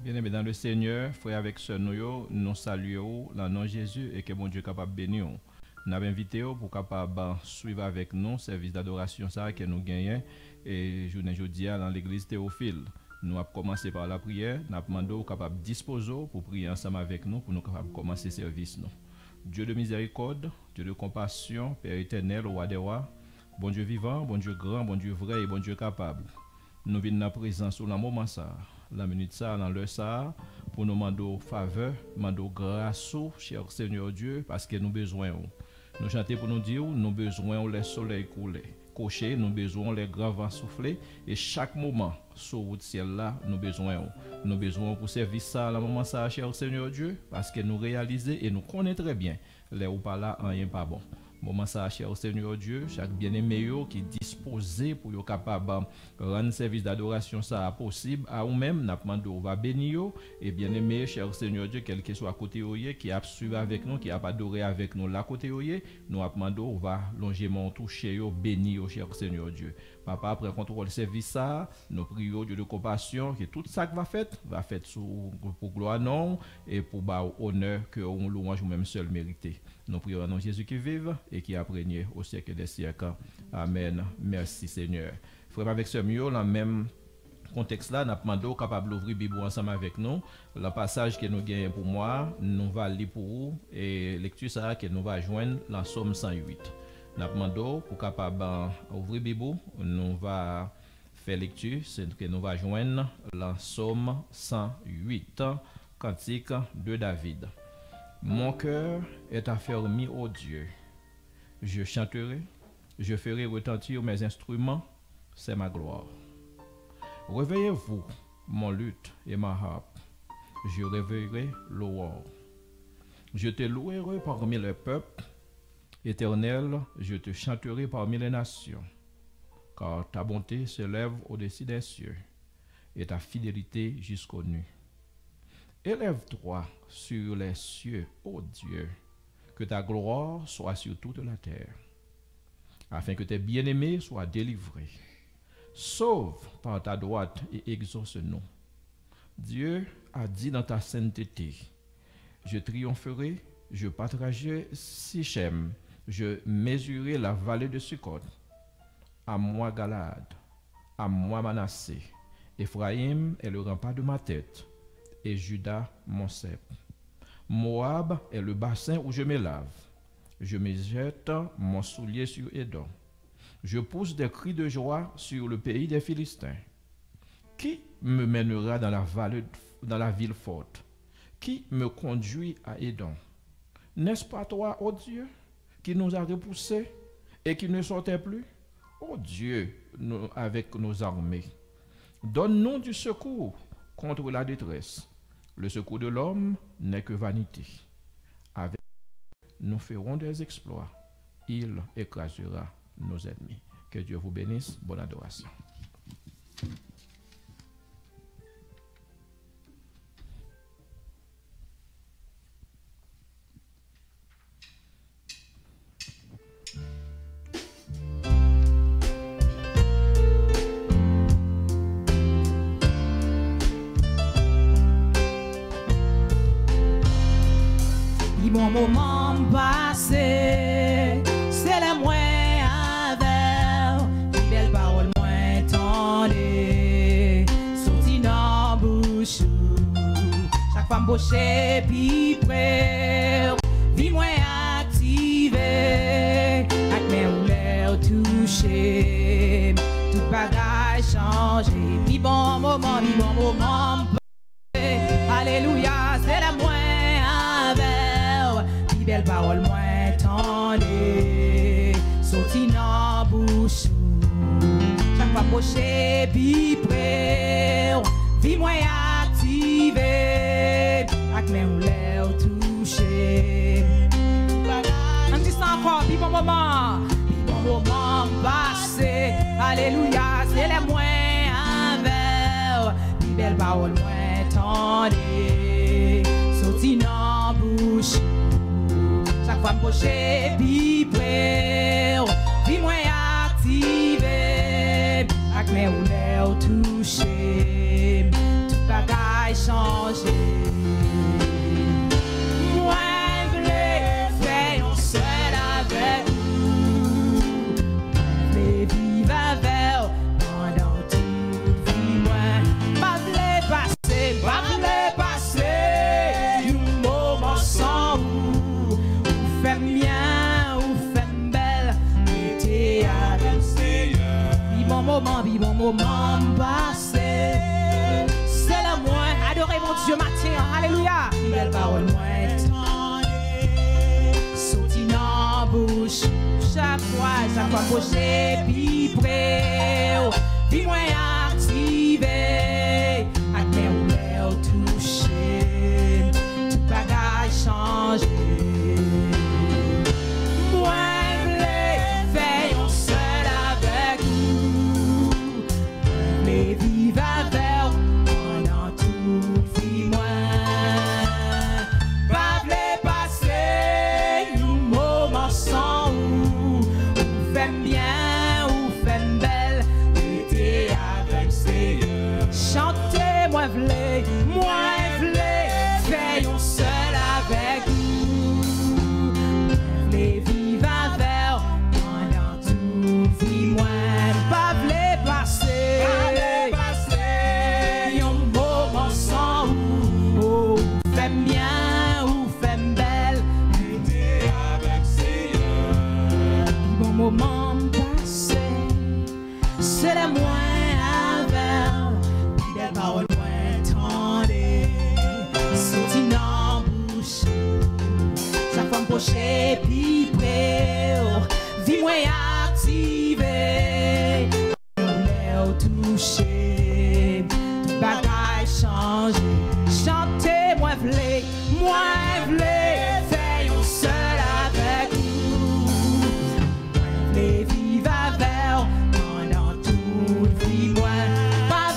Bien-aimés dans le Seigneur, frère avec sœur nous saluons le nom de Jésus et que bon Dieu capable de bénir. Nous avons invité pour capable suivre avec nous le service d'adoration que nous gagnons et journée jeudi dans l'église Théophile. Nous avons commencé par la prière, nous avons demandé capable de disposer pour prier ensemble avec nous pour nous capable commencer le service. Dieu de miséricorde, Dieu de compassion, Père éternel, roi des rois, bon Dieu vivant, bon Dieu grand, bon Dieu vrai et bon Dieu capable. Nous venons dans la présence sur le moment ça, la minute ça, dans l'heure ça, pour nous demander faveur, demander grâce, cher Seigneur Dieu, parce que nous besoin. Nous chantons pour nous dire, nous besoin les soleils couler, cocher, nous besoin les grands vents souffler, et chaque moment, sur le ciel là, nous besoin. Nous besoin pour servir ça, à la moment ça, cher Seigneur Dieu, parce que nous réalisons et nous connaissons très bien, les ou pas là, rien pas bon. Moment ça, cher Seigneur Dieu, chaque bien-aimé qui est disposé pour être capable de rendre service d'adoration ça possible à vous-même, nous demandons va bénir et bien-aimé, cher Seigneur Dieu, quel que soit à côté qui a suivi avec nous, qui a adoré avec nous là côté nous demandons va longement toucher bénir cher Seigneur Dieu. Papa, après contrôle service ça, nous prions Dieu de compassion que tout ça va fait pour gloire non et pour honneur que on louange même seul mérité. Nous prions au nom de Jésus qui vive et qui a régné au siècle des siècles. Amen. Merci Seigneur. Frère avec ce mieux, dans le même contexte là, nous demandons capable d'ouvrir Bible ensemble avec nous. Le passage que nous gagnons pour moi, nous va lire pour vous et lecture ça que nous va joindre dans Somme 108. Nous demandons pour capable ouvrir Bible, nous va faire lecture, c'est que nous va joindre dans Somme 108, cantique de David. Mon cœur est affermi au Dieu. Je chanterai, je ferai retentir mes instruments, c'est ma gloire. Réveillez-vous, mon luth et ma harpe. Je réveillerai l'aurore. Je te louerai parmi les peuples. Éternel, je te chanterai parmi les nations. Car ta bonté s'élève au-dessus des cieux et ta fidélité jusqu'aux nues. Élève-toi sur les cieux, ô Dieu, que ta gloire soit sur toute la terre, afin que tes bien-aimés soient délivrés. Sauve par ta droite et exauce-nous. Dieu a dit dans ta sainteté, je triompherai, je partagerai Sichem, je mesurerai la vallée de Sukkot. À moi Galade, à moi Manassé, Ephraïm est le rempart de ma tête, et Juda mon cep. Moab est le bassin où je me lave. Je me jette mon soulier sur Édom. Je pousse des cris de joie sur le pays des Philistins. Qui me mènera dans la ville forte? Qui me conduit à Édom? N'est-ce pas toi, ô Dieu, qui nous a repoussés et qui ne sortait plus? Ô Dieu, avec nos armées, donne-nous du secours contre la détresse. Le secours de l'homme n'est que vanité. Avec nous ferons des exploits. Il écrasera nos ennemis. Que Dieu vous bénisse. Bonne adoration. Bon moment passé, c'est la moins avec, une belle parole moins tendue, sorti dans bouche, chaque femme bouchée puis près, vie moins activée, avec mes rouleurs touchées, tout bagage changé, puis bon moment passé, alléluia, c'est la moins belle parole moins tendue, sorti dans bouche, chaque fois poché puis près, vie moins activée, avec mes rouleurs touchées. On dit ça encore, puis bon moment passé, alléluia, c'est les moins envers, puis belle parole moins tendue, sorti dans bouche. Chaque fois poché, puis près, vie moins activée, avec mes rouleurs touchées, tout bagaille bagaille changé. Moi, v'lais faire un seul avec vous. V'lais vivre avec pendant toute vie. Moi, pas v'lais passer, pas v'lais passer un moment sans vous. Ou fait bien, ou fait belle, mettez avec le Seigneur. Bon moment passé. C'est le moins. Adorez mon Dieu matin. Alléluia. Belle parole moins. Sauti dans bouche. Chaque fois projet puis prêt. Puis moins activé. À terre ou l'air touché. Tout bagage changé. Vive avec pendant toute vie, moi. Pas v'lais passer un moment sans vous. Ou fait bien, ou fait belle, mettez avec le Seigneur. Chantez, moi v'lais faire un seul avec vous. V'lais vivre avec pendant toute vie, moi. Pas v'lais passer. Moment passé, c'est le moins avec des paroles moins tendues, sorti dans bouche, sa femme pochée puis près, vie moins activée, l'air touché, tout bagaille changé, chantez moi v'lais faire un seul avec vous. Les vivre avec pendant toute vie, moi. Pas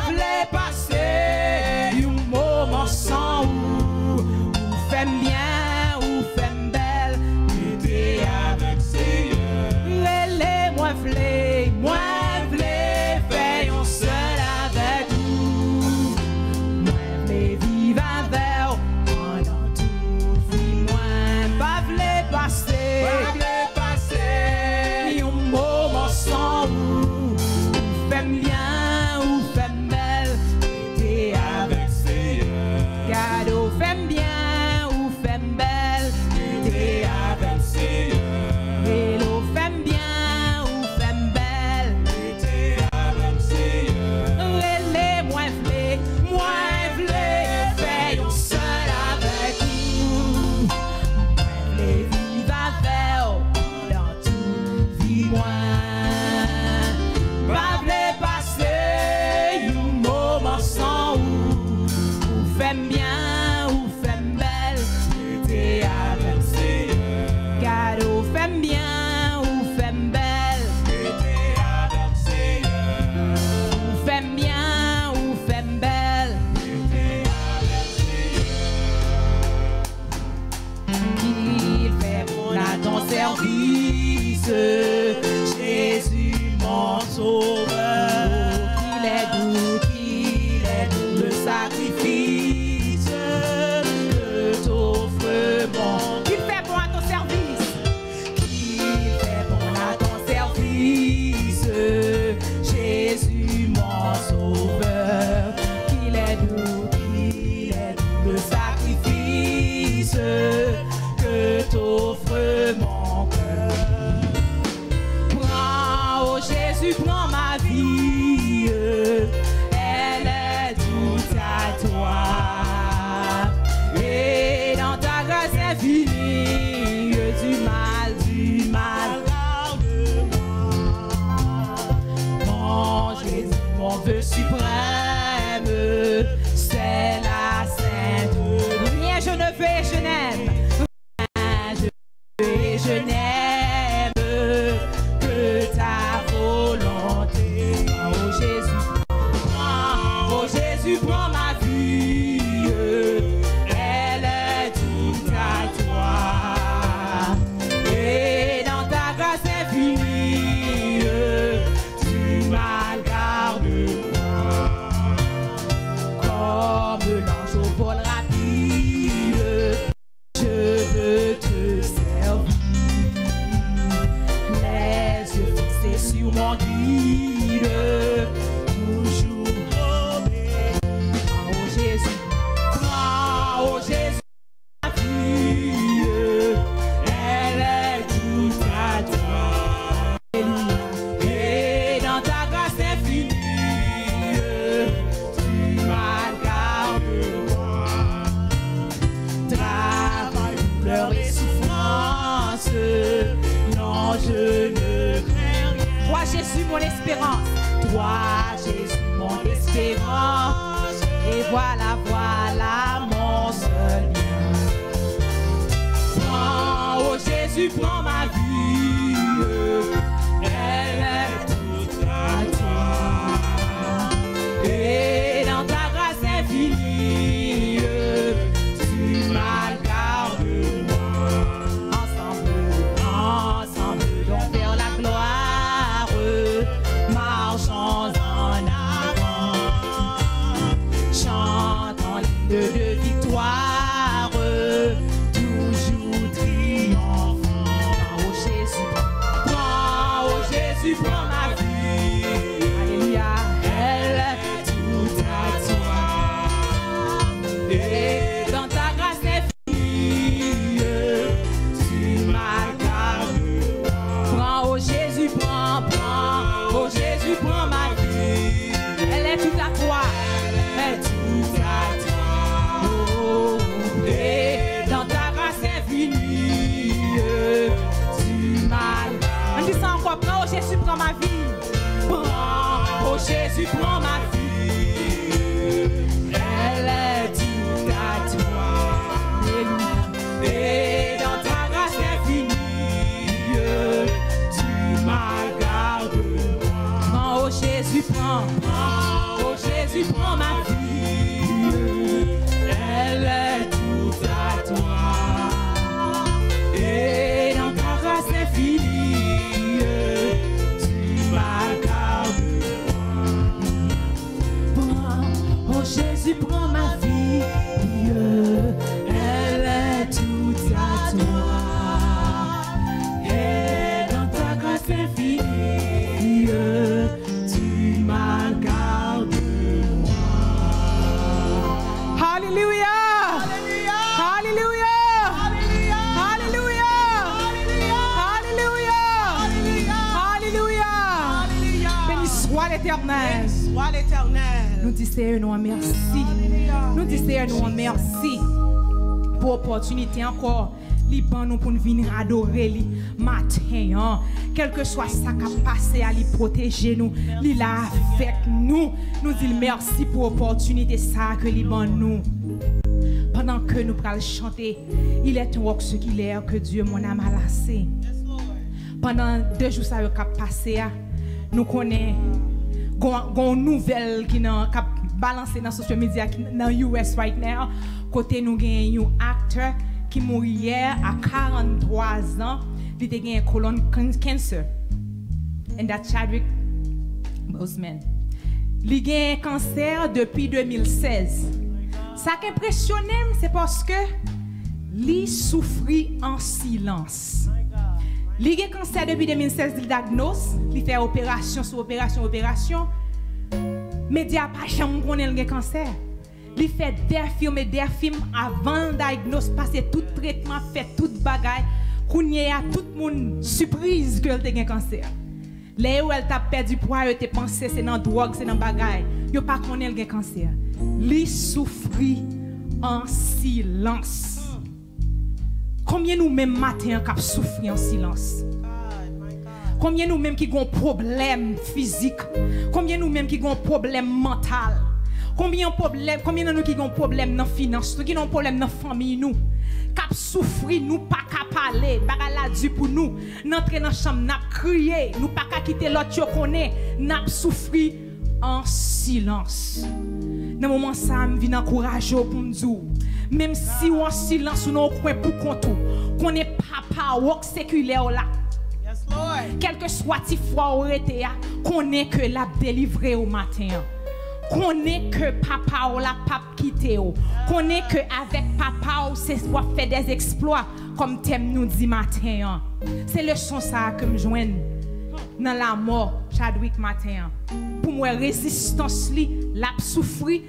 v'lais passer un moment sans vous. Ou fait bien, ou fait belle, mettez avec Seigneur. Les moi v'lais faire un seul avec vous. Moi v'lais vivre avec pendant toute vie, moi. Pas v'lais passer. Sans vous, fais bien ou fais belle, mettez avec Seigneur. Cadeau, fais bien ou fais belle, mettez avec Seigneur. Hello, fais bien ou fais belle, mettez avec Seigneur. Les moi v'lais faire un seul avec vous. Moi v'lais vivre avec dans toute vie, moi. Pas v'lais passer un moment sans vous. Ou fait bien, ou fait belle, mettez avec Seigneur. Cadeau, fait bien, ou fait belle, mettez avec Seigneur. Ou fait bien, ou fait belle, mettez avec Seigneur. Qu'il fait bon à ton service, Jésus mon sauveur. Qu'il est doux le sacrifice que t'offre bon. Qu'il fait bon à ton service. Qu'il fait bon à ton service, Jésus mon sauveur. Qu'il est doux le sacrifice que t'offre mon cœur. Jésus prend ma vie, elle est toute à toi. Et dans ta grâce infinie, du mal, garde-moi. Mon Jésus, mon vœu suprême, c'est la sainte. Rien je ne fais, je n'aime. Rien je fais, je n'aime. Prends ma vie, elle est toute à toi. Et dans ta grâce infinie, tu m'as gardé moi. voilà, voilà mon seul bien. Prends, oh Jésus, prends ma vie, elle est toute à toi. Et dans ta grâce infinie, tu m'as gardé moi. Ensemble, donc vers la gloire, marchons en avant, chantons l'hymne de victoire, toujours triomphant. Prends, oh Jésus, prends ma vie. Alléluia, elle est toute à toi. Et dans ta grâce infinie, tu m'as gardé. Prends, oh Jésus, prends, oh Jésus, prends ma vie. Elle est toute à toi. Elle est toute à toi. Oh, et dans ta grâce infinie, tu m'as gardé. On dit ça encore, prends, oh Jésus, prends ma vie. Prends, oh Jésus, prends ma vie. Elle est toute à toi. Alléluia. Et dans ta grâce infinie, tu m'as gardé. Prends, oh Jésus, prends, oh Jésus, prends ma vie. Elle est toute à toi. Et dans ta grâce infinie, tu m'as gardé. Prends, oh Jésus, prends ma vie. Elle est toute à toi. Et dans ta grâce infinie, tu m'as gardé. Alléluia! Alléluia! Alléluia! Alléluia! Alléluia! Béni soit l'Éternel. Sois l'Éternel. Nous disons Seigneur, nous merci. Nous disons Seigneur, nous merci pour l'opportunité encore. Liban nous pour nous venir adorer lui matin, hein. Quel que soit ça qui a passé à lui protéger nous, lui là avec nous. Nous disons merci pour l'opportunité ça que Liban nous. Pendant que nous allons chanter, il est un roc ce qu'il est que Dieu mon âme a lassé. Pendant 2 jours ça a passé, nous connaissons une nouvelle qui a balancé dans les social media dans US right now. Côté nous avons un acteur qui mort hier à 43 ans, il a eu un colon cancer. And that Chadwick Boseman. Il a eu un cancer depuis 2016. Ça qui impressionne, c'est parce que il souffrit en silence. Il a eu un cancer depuis 2016, il diagnose, il fait opération sur opération. Média pas jamais connaît le cancer. Il fait des films avant diagnostic, passer tout traitement, fait tout bagaille. Kounya a tout le monde surprise que elle a un cancer. Là où elle t'a perdu poids, elle t'a pensé c'est dans drogue, c'est dans bagaille. Yo pas connaît le cancer. Il souffrit en silence. Combien nous-mêmes matin qui souffrir en silence? Combien nous-mêmes qui avons problème physique? Combien nous-mêmes qui avons problème mental? Combien de nous qui avons problème dans la finance? Nous qui avons problème dans la famille, nous? Qui souffrir, nous pas qu'à parler, bagala du pour nous. N'entrer dans la chambre, n'a crier, nous pas qu'à quitter l'autre, tu connais, n'a souffrir en silence. Dans le moment ça, je viens encourager pour me dire, même si on en silence, on est coin pour contour, qu'on est papa, walk séculaire là. Yes, Lord. Quel que soit ti fois ou été, qu'on est que la délivrer au matin. Qu'on est que papa ou la pape quitté. Qu'on est que avec papa ou c'est soit fait des exploits comme thème nous dit matin. C'est le son ça que me joigne dans la mort Chadwick matin. Pour moi résistance li, la souffrir,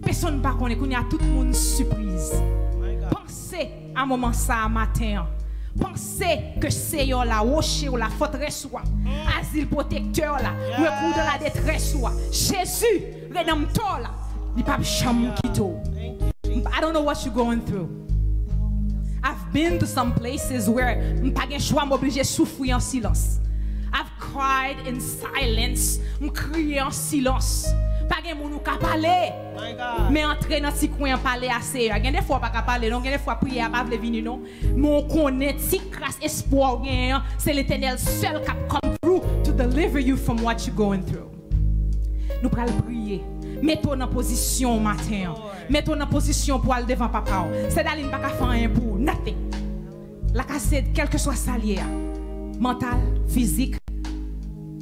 personne pas connaît qu'on y a tout le monde surprise. Pensez à un moment ça matin. Pensez que c'est la rocher ou la forteresse ou asile protecteur là, recours de la détresse ou Jésus rédempteur là, il pas jamais quitter. I don't know what you're going through. I've been to some places where m'pas gen choix m'obligé souffrir en silence. I've cried in silence, m'crier en silence. Pas gen moun ou ka parler. My God. Mais entrer dans ce coin parler assez. Il y a des fois pas qu'à parler, non, il y a des fois prier pas venir non. Mais on connaît si grâce espoir gain, c'est l'Éternel seul qui come through to deliver you from what you're going through. Nous allons prier. Mettons en position matin. Mettons en position pour aller devant papa. C'est d'aller pas faire rien pour nothing. La cassette quel que soit ça lié. Mental, physique,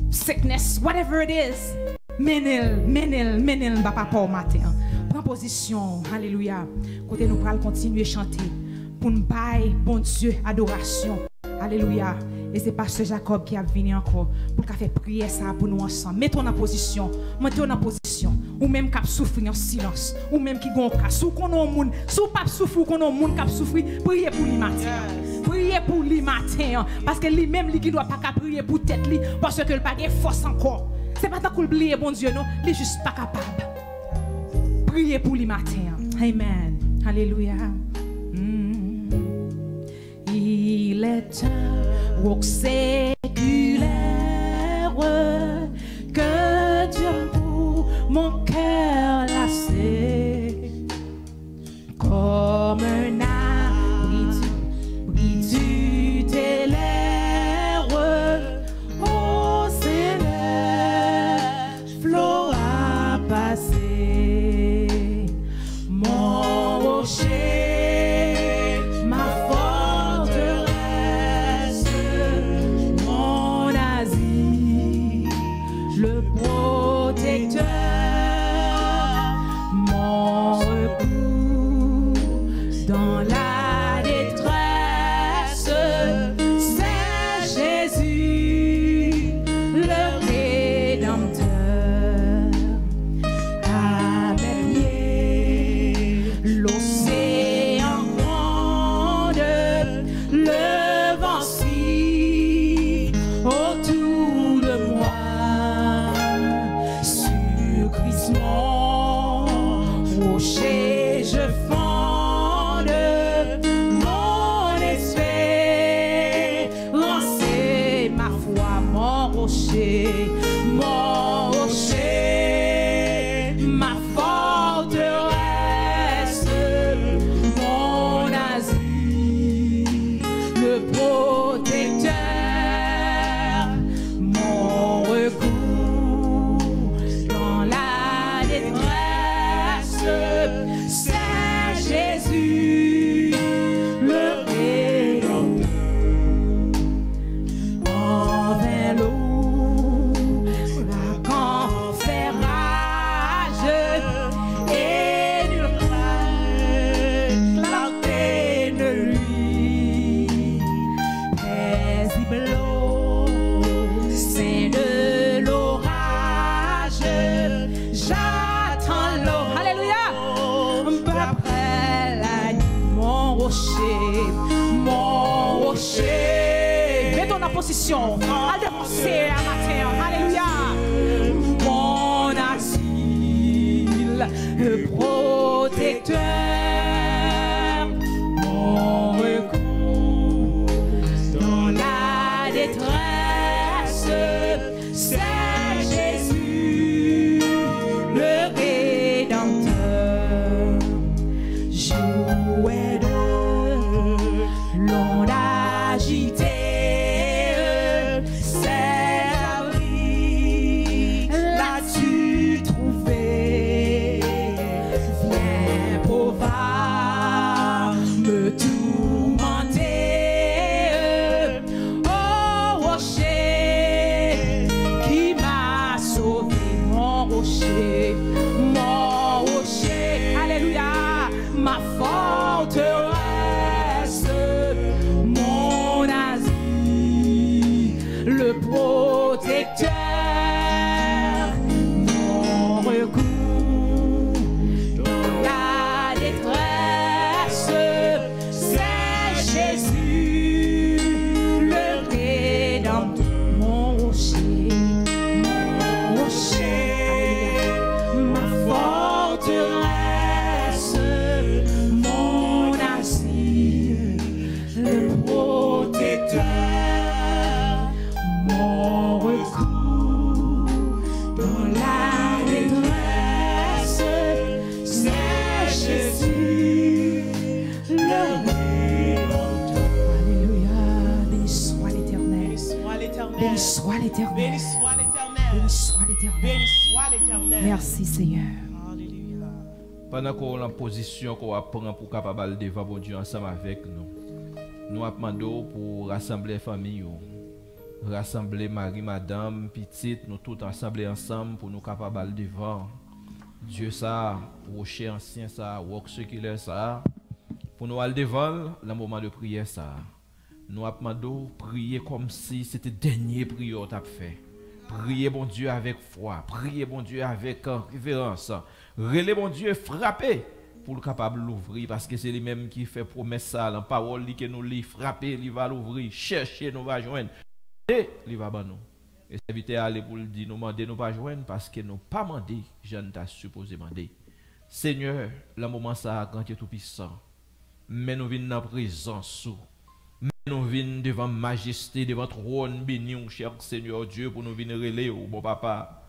sickness, whatever it is. Menel, papa au matin. Prends position, alléluia. Côté nous allons continuer à chanter pour nous bailler, bon Dieu, adoration. Alléluia. Et c'est pasteur Jacob qui a venu encore pour faire prier ça pour nous ensemble. Mettons en position, ou même qui souffre en silence, ou même qui gon casse, ou qu'on a monde, sous pas souffrir, qu'on a monde qui souffre, priez pour lui matin. Priez pour lui matin parce que lui même lui qui doit pas prier pour tête lui parce que il pas de force encore. C'est pas tant qu'on oublier bon Dieu non, il juste pas capable. Priez pour lui matin. Amen. Alléluia. Il est un roc séculaire que Dieu pour mon cœur lassé comme un abri du ténèbre au céleste flot à passer mon rocher ma forteresse mon asile le protecteur mon recours dans la détresse c'est Jésus le Rédempteur à mes pieds l'océan gronde le vent siffle autour de moi sur Christ mon rocher je fonde mon espérance c'est ma foi mon rocher ma forteresse mon asile le protecteur mon recours dans la détresse c'est Jésus le Rédempteur envers l'eau quand fait rage et nul clarté de lui paisible c'est de l'orage j'attends l'eau alléluia après la nuit mon rocher mettons en position à défoncer à matin alléluia mon asile le protecteur mon recours dans la détresse c'est Jésus le Rédempteur jouet de l'onde agitée c'est abri là-tu trouvé viens pauvre me tourmenter oh rocher qui m'a sauvé mon rocher alléluia ma forteresse mon asile le protecteur mon recours dans la détresse c'est Jésus le Rédempteur mon rocher ma forteresse mon soit l'Éternel. Béni soit Béni l'Éternel. soit l'Éternel. Béni soit l'Éternel. Merci Seigneur. Alléluia. Pendant qu'on est en position qu'on va prendre pour capable devant bon Dieu ensemble avec nous. Nous demandons pour rassembler famille, rassembler mari, madame, petite, nous tous rassembler ensemble pour nous capables devant Dieu ça, rocher ancien ça, roc séculaire ça, pour nous aller devant le moment de prière ça. Nous demandons prier comme si c'était dernier prière t'a fait. Priez bon Dieu avec foi, priez bon Dieu avec révérence. Relez bon Dieu frapper pour le capable l'ouvrir parce que c'est lui-même qui fait promesse ça, la parole que nous lit, frapper, il va l'ouvrir, chercher, nous va joindre. Et il va ban nous. Et c'est aller pour le dire, nous demander, nous pas joindre parce que nous pas demandé, je ne t'ai supposé demander. Seigneur, le moment ça quand tu es tout puissant, mais nous venons en présence, mais nous venons devant majesté, devant trône béni, cher Seigneur Dieu, pour nous venir relayer, bon papa.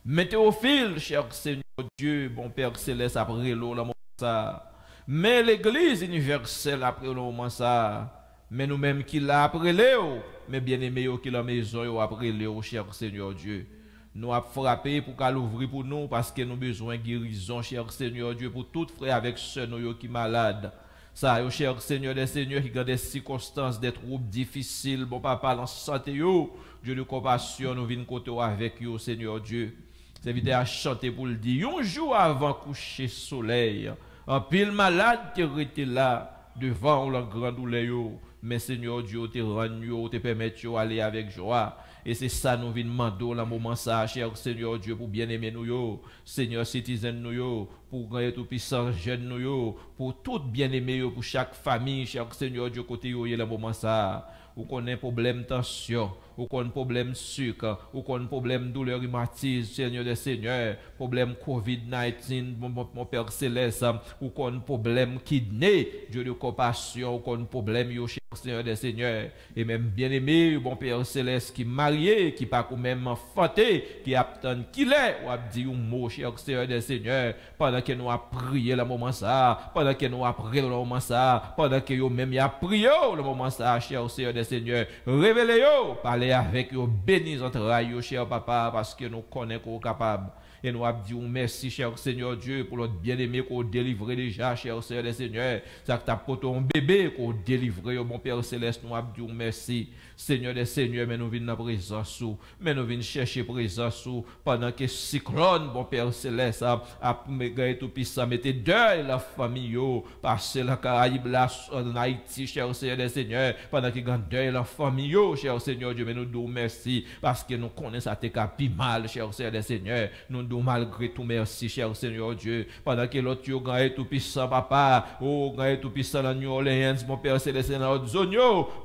Mettez au fil, cher Seigneur Dieu, bon Père Céleste, après le moment ça. Mais l'église universelle après le moment ça. Mais nous-mêmes qui l'a après Léo, mais bien aimé qui la maison après Léo, cher Seigneur Dieu. Nous avons frappé pour qu'elle ouvre pour nous parce que nous avons besoin de guérison, cher Seigneur Dieu, pour tout frère avec ceux qui sont malades. Ça, cher Seigneur des Seigneurs, qui ont des circonstances, des troubles difficiles, bon papa, dans santé, Dieu de compassion, nous venons côté avec vous, Seigneur Dieu. C'est vite à chanter pour le dire. Un jour avant coucher soleil, un pile malade qui était là devant la grande douleur. Mais Seigneur Dieu, te rend, te permet d'aller avec joie. Et c'est ça nous venons demander dans moment ça, cher Seigneur Dieu, pour bien aimer nous, Seigneur citizen nous, pour gagner tout puissant jeune nous, pour tout bien aimer, pour chaque famille, cher Seigneur Dieu, côté yo, dans moment ça. Ou qu'on a un problème tension, ou qu'on a un problème sucre, ou qu'on a un problème douleur rhumatisme, Seigneur des Seigneurs, problème COVID-19, mon Père Céleste, ou qu'on a un problème kidney, Dieu de compassion, ou qu'on a un problème, yo, Seigneur des Seigneurs, et même bien-aimé, mon Père Céleste, qui marié, qui pas même enfanté, qui attend qu'il est, ou a dit un mot, cher Seigneur des Seigneurs, pendant que nous avons prié le moment ça, pendant que nous avons prié le moment ça, pendant que nous même y a prié le moment ça, cher Seigneur des Seigneur, révélez-vous, parlez avec vous, bénis entrailles, cher papa, parce que nous connaissons qu'on est capable. Et nous avons dit merci, cher Seigneur Dieu, pour notre bien-aimé qu'on délivre déjà, cher Seigneur des Seigneurs. Ça que tu as porté un bébé qu'on délivre, mon Père Céleste, nous avons dit merci, Seigneur des Seigneurs, mais nous venons dans présence, mais nous venons chercher présence pendant que cyclone, mon Père Céleste, a méga tout puissant, mettez deuil la famille, passer la Caraïbe, là, en Haïti, cher Seigneur des Seigneurs, pendant qu'il y a deuil la famille, cher Seigneur Dieu, mais nous disons merci, parce que nous connaissons ça te capi mal, cher Seigneur des Seigneurs, nous malgré tout, merci, cher Seigneur Dieu. Pendant que l'autre, tu as tout puissant, papa. Oh, gagné tout puissant dans New Orleans, mon Père Céleste, dans notre zone,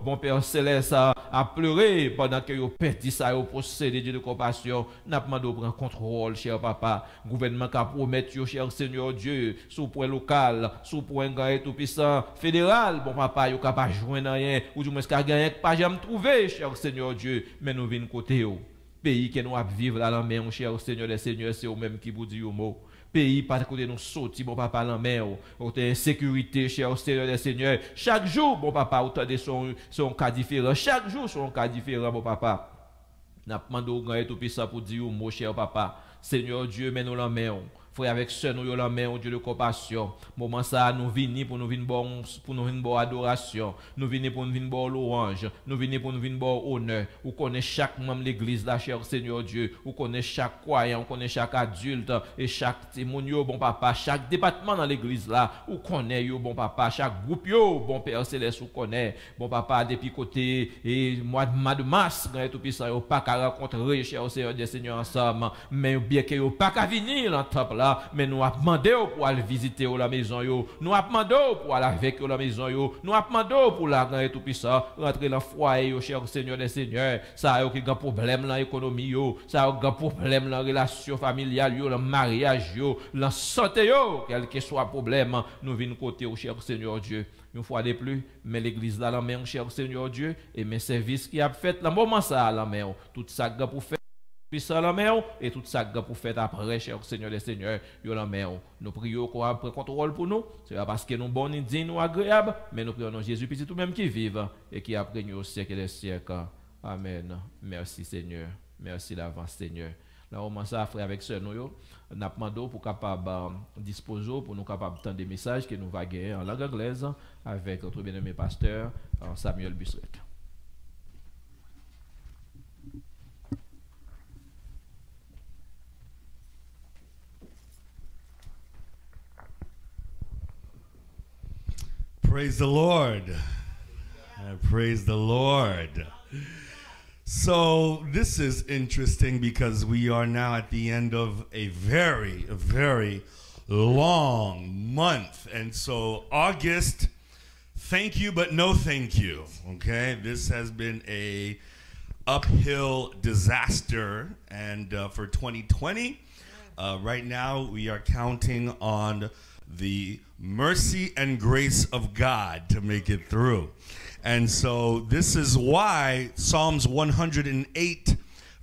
mon Père Céleste a pleuré pendant que vous perdu ça, vous possédez Dieu de compassion. N'a pas demandé de prendre contrôle, cher papa. Gouvernement qui a promis, cher Seigneur Dieu, sous point local, sous point gagné tout puissant fédéral, bon papa, vous n'avez pas joindre rien, ou du moins, vous n'avez pas jamais trouvé, cher Seigneur Dieu, mais nous venons côté vous. Pays que nous vivons là, la main, cher Seigneur des Seigneurs, c'est vous-même qui vous dit au mot. Pays par côté nous sortis, mon papa, la main, ou t'es insécurité, cher Seigneur des Seigneurs. Chaque jour, mon papa, ou t'as son cas différent. Chaque jour, son cas différent, mon papa. N'a pas demandé tout puissant pour dire au mot, cher papa. Seigneur Dieu, mets-nous la main. Frère avec ceux nous la main au Dieu de compassion. Moment ça nous venons pour nous venir bon adoration. Nous venons pour nous venir bon louange. Nous venons pour nous venir bon honneur. Ou connaît chaque membre de l'église là, cher Seigneur Dieu. Ou connaît chaque croyant, ou connaît chaque adulte et chaque témoignage, bon papa, chaque département dans l'église là. Ou connaît yo bon papa, chaque groupe yo bon Père Céleste ou connaît bon papa depuis côté et mois de mars grand tout puissant yo pas qu'à rencontrer cher Seigneur des Seigneurs ensemble, mais bien que yo pas qu'à venir dans temple là. Mais nous avons demandé pour aller visiter la maison, nous avons demandé pour aller avec la maison, nous avons demandé pour la grande et tout puissant, rentrer dans le foyer, cher Seigneur des Seigneurs. Ça a un problème dans l'économie, ça a un problème dans la relation familiale, dans le mariage, dans la santé, quel que soit le problème, nous venons côté, cher Seigneur Dieu. Une fois de plus, mais l'église là, la main, cher Seigneur Dieu, et mes services qui a fait, le moment ça, la main, tout ça pour faire. Puissant la main et tout ça pour faire après, cher Seigneur des Seigneurs, yo la main. Nous prions qu'on prenne contrôle pour nous, c'est pas parce que nous bons, dignes, nous agréables, mais nous prions Jésus petit tout même qui vive et qui apprenne au siècle des siècles. Amen. Merci Seigneur. Merci d'avance Seigneur. Là, on commence à faire avec ce nous. On a demandé pour capable disposer pour nous capable de des messages que nous va gagner en langue anglaise avec notre bien-aimé pasteur Samuel Busseret. Praise the Lord. Praise the Lord. So this is interesting because we are now at the end of a very long month. And so August, thank you, but no thank you. Okay, this has been a uphill disaster. And for 2020, right now we are counting on the mercy and grace of God to make it through. And so this is why Psalms 108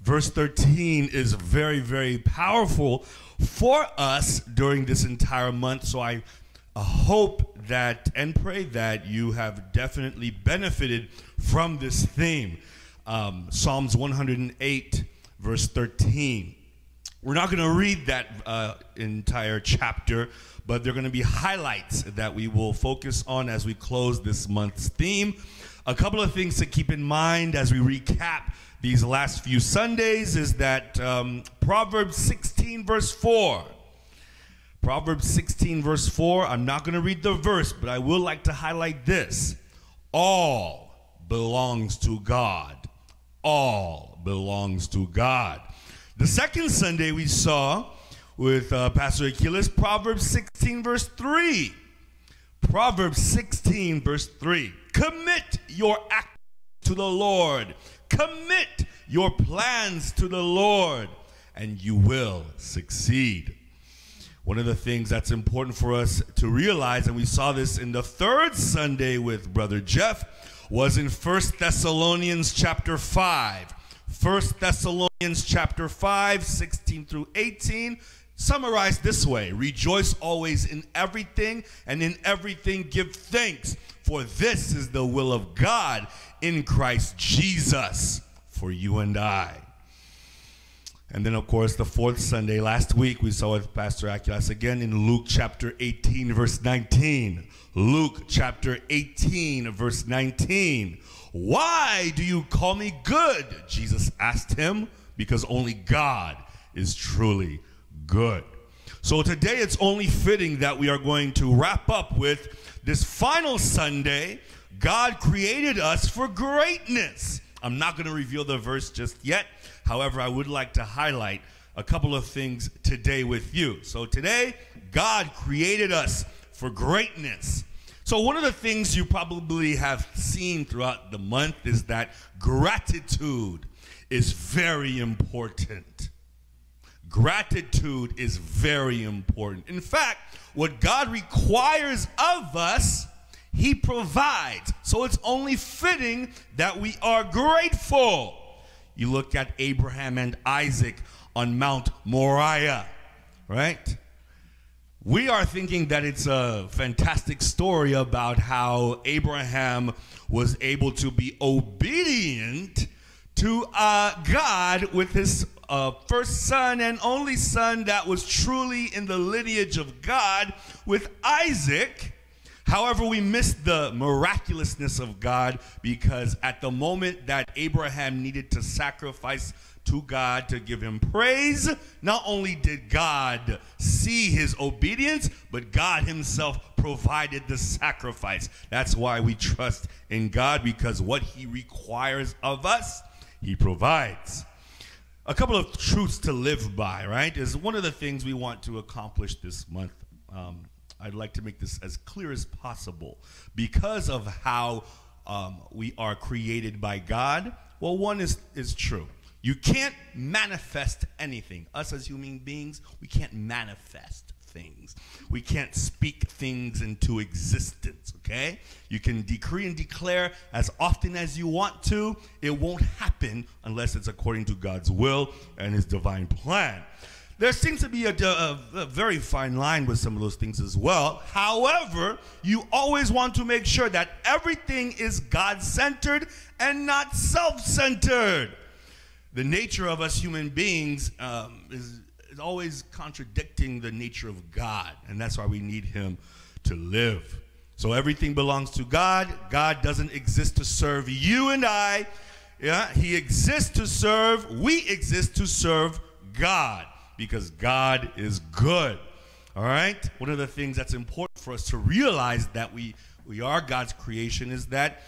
verse 13 is very powerful for us during this entire month. So I hope that and pray that you have definitely benefited from this theme. Psalms 108 verse 13. We're not going to read that entire chapter, but there are going to be highlights that we will focus on as we close this month's theme. A couple of things to keep in mind as we recap these last few Sundays is that Proverbs 16 verse 4. Proverbs 16 verse 4, I'm not going to read the verse, but I will like to highlight this. All belongs to God. All belongs to God. The second Sunday we saw with Pastor Achilles, Proverbs 16 verse 3. Proverbs 16 verse 3. Commit your act to the Lord. Commit your plans to the Lord, and you will succeed. One of the things that's important for us to realize, and we saw this in the third Sunday with Brother Jeff, was in 1 Thessalonians chapter 5. 1 Thessalonians chapter 5, 16 through 18, summarized this way: rejoice always in everything, and in everything give thanks, for this is the will of God in Christ Jesus for you and I. And then, of course, the fourth Sunday last week, we saw with Pastor Aquilas again in Luke chapter 18, verse 19. Luke chapter 18, verse 19. Why do you call me good? Jesus asked him, because only God is truly good. So today it's only fitting that we are going to wrap up with this final Sunday. God created us for greatness. I'm not going to reveal the verse just yet. However, I would like to highlight a couple of things today with you. So today, God created us for greatness. So one of the things you probably have seen throughout the month is that gratitude is very important. Gratitude is very important. In fact, what God requires of us, He provides. So it's only fitting that we are grateful. You look at Abraham and Isaac on Mount Moriah, right? We are thinking that it's a fantastic story about how Abraham was able to be obedient to God with his first son and only son that was truly in the lineage of God, with Isaac. However, we missed the miraculousness of God, because at the moment that Abraham needed to sacrifice to God to give him praise, not only did God see his obedience, but God himself provided the sacrifice. That's why we trust in God, because what he requires of us, he provides. A couple of truths to live by, right, is one of the things we want to accomplish this month. I'd like to make this as clear as possible. Because of how we are created by God, well, one is true. You can't manifest anything. Us as human beings, we can't manifest things. We can't speak things into existence, okay? You can decree and declare as often as you want to. It won't happen unless it's according to God's will and his divine plan. There seems to be a very fine line with some of those things as well. However, you always want to make sure that everything is God-centered and not self-centered. The nature of us human beings is always contradicting the nature of God, and that's why we need him to live. So everything belongs to God. God doesn't exist to serve you and I. Yeah, he exists to serve, we exist to serve God, because God is good. All right? One of the things that's important for us to realize that we are God's creation is that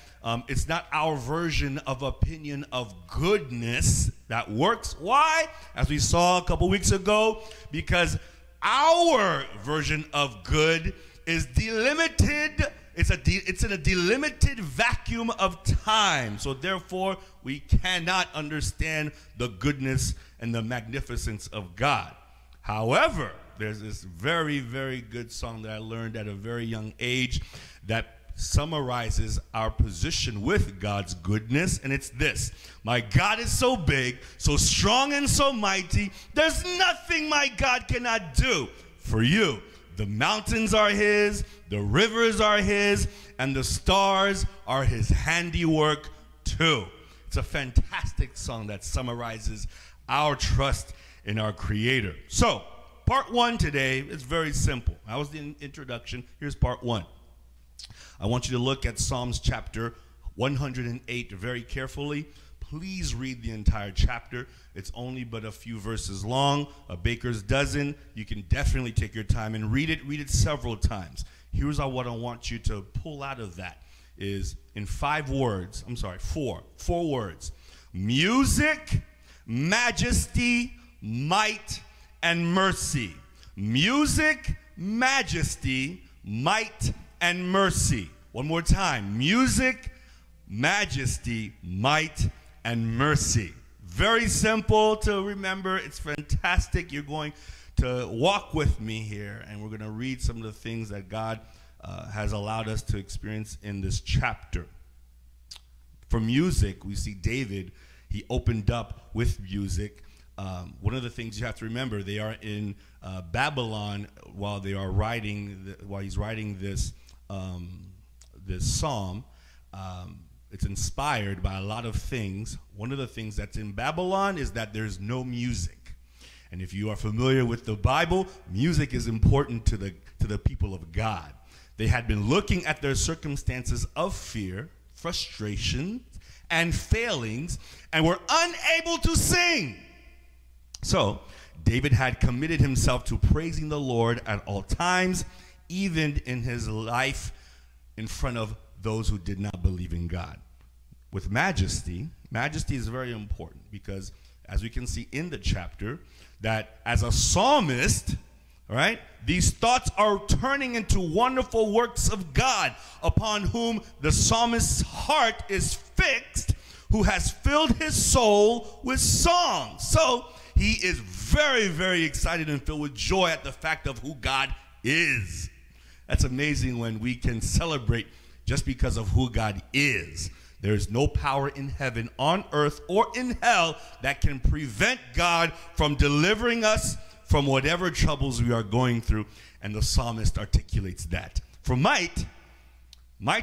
it's not our version of opinion of goodness that works. Why? As we saw a couple weeks ago, because our version of good is delimited. It's in a delimited vacuum of time. So therefore, we cannot understand the goodness and the magnificence of God. However, there's this very, very good song that I learned at a very young age that summarizes our position with God's goodness, and it's this: my God is so big, so strong, and so mighty, there's nothing my God cannot do for you. The mountains are his, the rivers are his, and the stars are his handiwork too. It's a fantastic song that summarizes our trust in our Creator. So, part one today is very simple. That was the introduction. Here's part one. I want you to look at Psalms chapter 108 very carefully. Please read the entire chapter. It's only but a few verses long, a baker's dozen. You can definitely take your time and read it several times. Here's what I want you to pull out of that is in four words: music, majesty, might, and mercy. Music, majesty, might, and mercy. One more time: music, majesty, might, and mercy. Very simple to remember. It's fantastic. You're going to walk with me here, and we're going to read some of the things that God has allowed us to experience in this chapter. For music, we see David, he opened up with music. One of the things you have to remember, they are in Babylon while he's writing this psalm. It's inspired by a lot of things. One of the things that's in Babylon is that there's no music. And if you are familiar with the Bible, music is important to the people of God. They had been looking at their circumstances of fear, frustration, and failings, and were unable to sing. So David had committed himself to praising the Lord at all times, even in his life in front of those who did not believe in God. With majesty is very important because, as we can see in the chapter, that as a psalmist, right, these thoughts are turning into wonderful works of God, upon whom the psalmist's heart is fixed, who has filled his soul with song. So he is very, very excited and filled with joy at the fact of who God is. That's amazing when we can celebrate just because of who God is. There is no power in heaven, on earth, or in hell that can prevent God from delivering us from whatever troubles we are going through. And the psalmist articulates that. For might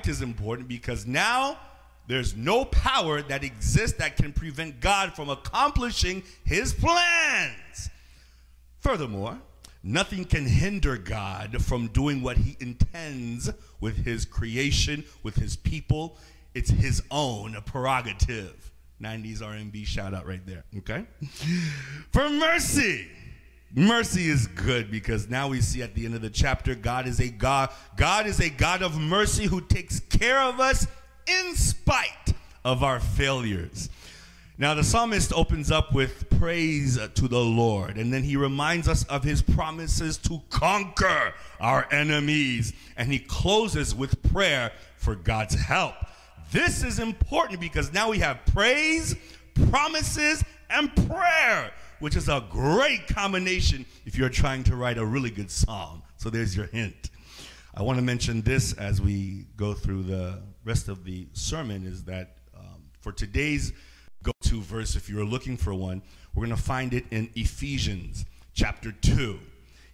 is important because now there's no power that exists that can prevent God from accomplishing his plans. Furthermore, nothing can hinder God from doing what he intends with his creation, with his people. It's his own prerogative. 90s R&B shout out right there, okay? For mercy is good because now we see at the end of the chapter, God is a God of mercy who takes care of us in spite of our failures. Now, the psalmist opens up with praise to the Lord, and then he reminds us of his promises to conquer our enemies, and he closes with prayer for God's help. This is important because now we have praise, promises, and prayer, which is a great combination if you're trying to write a really good psalm. So there's your hint. I want to mention this as we go through the rest of the sermon, is that for today's go-to verse, if you're looking for one, we're going to find it in Ephesians chapter 2.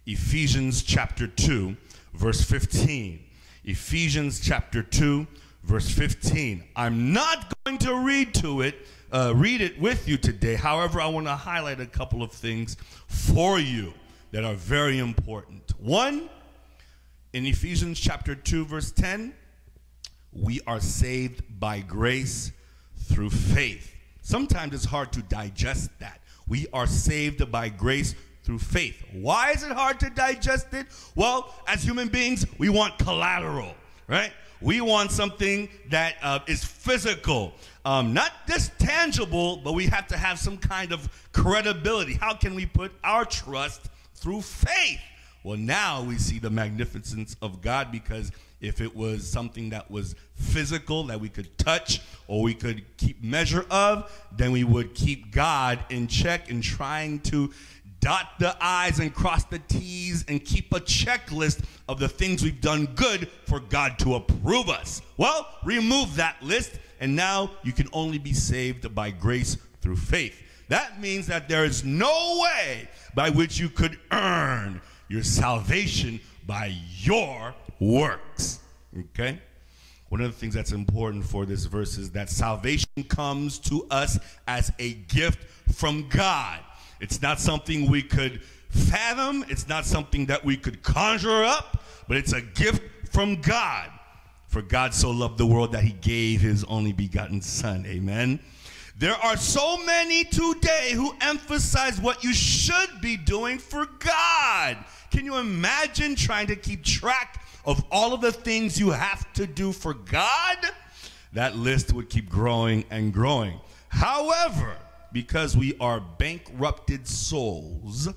Ephesians chapter 2, verse 15. Ephesians chapter 2, verse 15. I'm not going to read it with you today. However, I want to highlight a couple of things for you that are very important. One, in Ephesians chapter 2, verse 10, we are saved by grace through faith. Sometimes it's hard to digest that. We are saved by grace through faith. Why is it hard to digest it? Well, as human beings, we want collateral, right? We want something that is physical, not just tangible, but we have to have some kind of credibility. How can we put our trust through faith? Well, now we see the magnificence of God, because if it was something that was physical, that we could touch or we could keep measure of, then we would keep God in check and trying to dot the I's and cross the T's and keep a checklist of the things we've done good for God to approve us. Well, remove that list, and now you can only be saved by grace through faith. That means that there is no way by which you could earn your salvation by your works. Okay? One of the things that's important for this verse is that salvation comes to us as a gift from God. It's not something we could fathom. It's not something that we could conjure up, but it's a gift from God. For God so loved the world that he gave his only begotten Son. Amen. There are so many today who emphasize what you should be doing for God. Can you imagine trying to keep track of all of the things you have to do for God? That list would keep growing and growing. However, because we are bankrupted souls,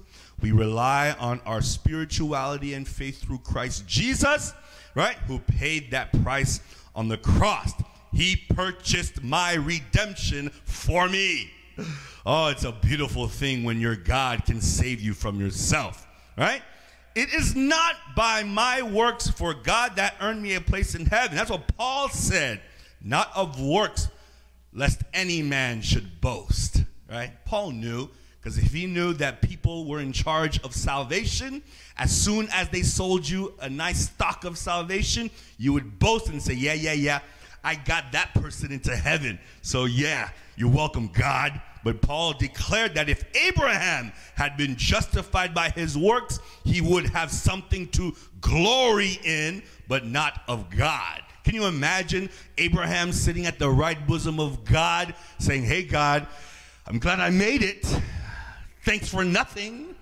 we rely on our spirituality and faith through Christ Jesus, right? Who paid that price on the cross. He purchased my redemption for me. Oh, it's a beautiful thing when your God can save you from yourself, right? It is not by my works for God that earned me a place in heaven. That's what Paul said. Not of works, lest any man should boast, right? Paul knew, because if he knew that people were in charge of salvation, as soon as they sold you a nice stock of salvation, you would boast and say, yeah, I got that person into heaven. So yeah, you're welcome, God. But Paul declared that if Abraham had been justified by his works, he would have something to glory in, but not of God. Can you imagine Abraham sitting at the right bosom of God saying, hey, God, I'm glad I made it. Thanks for nothing.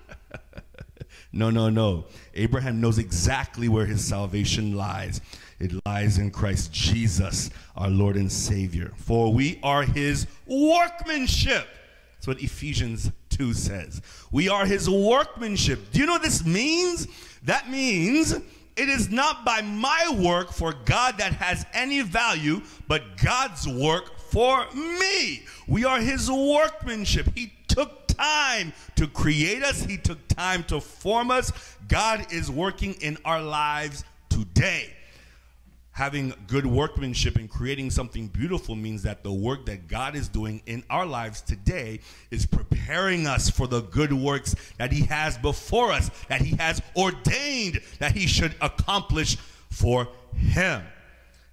No. Abraham knows exactly where his salvation lies. It lies in Christ Jesus, our Lord and Savior. For we are his workmanship. That's what Ephesians 2 says. We are his workmanship. Do you know what this means? That means it is not by my work for God that has any value, but God's work for me. We are his workmanship. He took time to create us. He took time to form us. God is working in our lives today. Having good workmanship and creating something beautiful means that the work that God is doing in our lives today is preparing us for the good works that he has before us, that he has ordained that he should accomplish for him.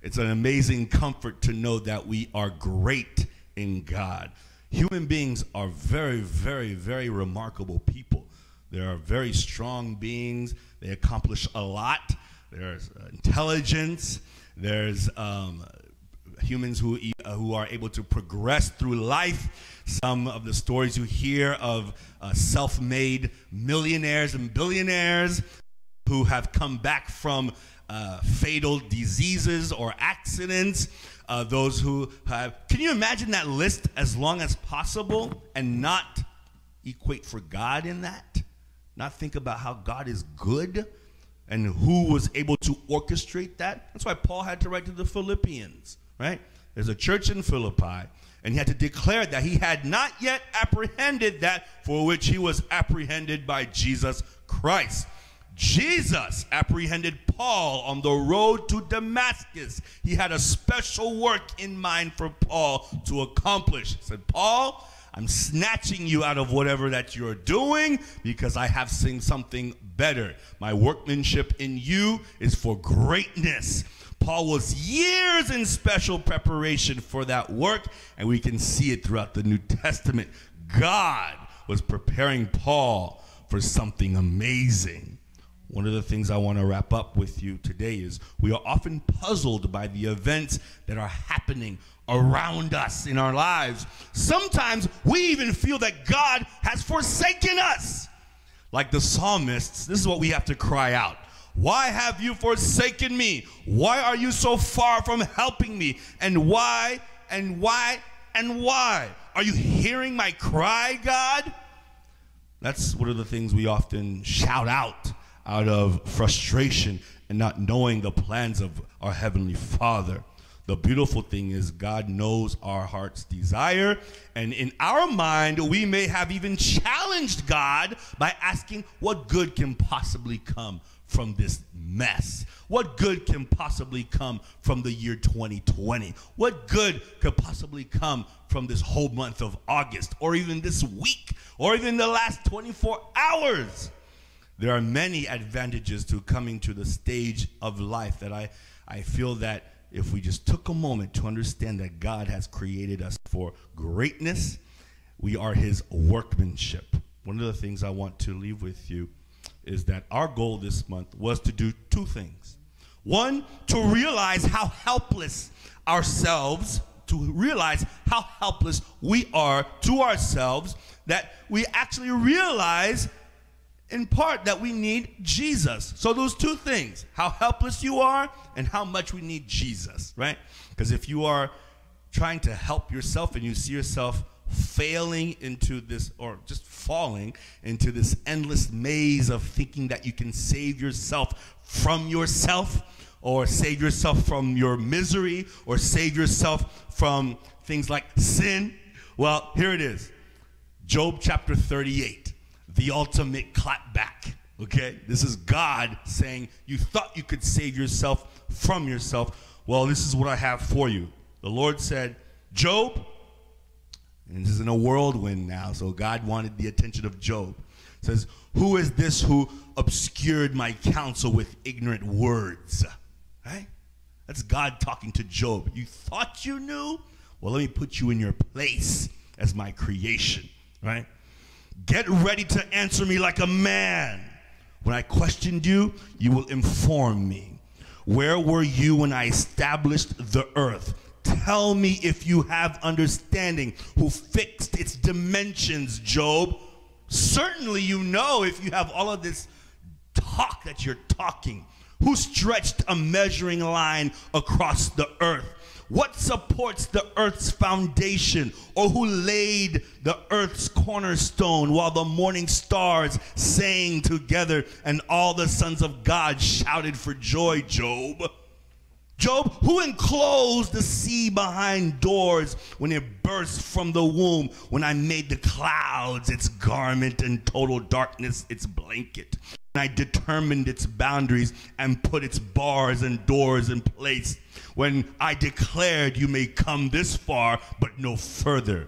It's an amazing comfort to know that we are great in God. Human beings are very, very, very remarkable people. They are very strong beings. They accomplish a lot. There's intelligence. There's humans who are able to progress through life. Some of the stories you hear of self-made millionaires and billionaires who have come back from fatal diseases or accidents. Those who have, can you imagine that list as long as possible and not equate for God in that? Not think about how God is good and who was able to orchestrate that. That's why Paul had to write to the Philippians, right? There's a church in Philippi, and he had to declare that he had not yet apprehended that for which he was apprehended by Jesus Christ. Jesus apprehended Paul on the road to Damascus. He had a special work in mind for Paul to accomplish. He said, Paul, I'm snatching you out of whatever that you're doing because I have seen something better. My workmanship in you is for greatness. Paul was years in special preparation for that work, and we can see it throughout the New Testament. God was preparing Paul for something amazing. One of the things I want to wrap up with you today is we are often puzzled by the events that are happening around us in our lives. Sometimes we even feel that God has forsaken us. Like the psalmists, this is what we have to cry out. Why have you forsaken me? Why are you so far from helping me? And why, and why, and why? Are you hearing my cry, God? That's one of the things we often shout out of frustration and not knowing the plans of our Heavenly Father. The beautiful thing is God knows our heart's desire, and in our mind, we may have even challenged God by asking, what good can possibly come from this mess? What good can possibly come from the year 2020? What good could possibly come from this whole month of August, or even this week, or even the last 24 hours? There are many advantages to coming to the stage of life that I feel that if we just took a moment to understand that God has created us for greatness, we are his workmanship. One of the things I want to leave with you is that our goal this month was to do two things. One, to realize how helpless ourselves, to realize how helpless we are to ourselves, that we actually realize in part that we need Jesus. So those two things, how helpless you are and how much we need Jesus, right? Because if you are trying to help yourself and you see yourself failing into this, or just falling into this endless maze of thinking that you can save yourself from yourself, or save yourself from your misery, or save yourself from things like sin, well, here it is. Job chapter 38. The ultimate clapback, okay? This is God saying, you thought you could save yourself from yourself. Well, this is what I have for you. The Lord said, Job, and this is in a whirlwind now, so God wanted the attention of Job. Says, who is this who obscured my counsel with ignorant words? Right? That's God talking to Job. You thought you knew? Well, let me put you in your place as my creation, right? Get ready to answer me like a man. When I questioned you, you will inform me. Where were you when I established the earth? Tell me if you have understanding. Who fixed its dimensions, Job? Certainly you know if you have all of this talk that you're talking. Who stretched a measuring line across the earth? What supports the earth's foundation? Or who laid the earth's cornerstone while the morning stars sang together and all the sons of God shouted for joy, Job? Job, who enclosed the sea behind doors when it burst from the womb, when I made the clouds its garment and total darkness its blanket? When I determined its boundaries and put its bars and doors in place, when I declared you may come this far but no further.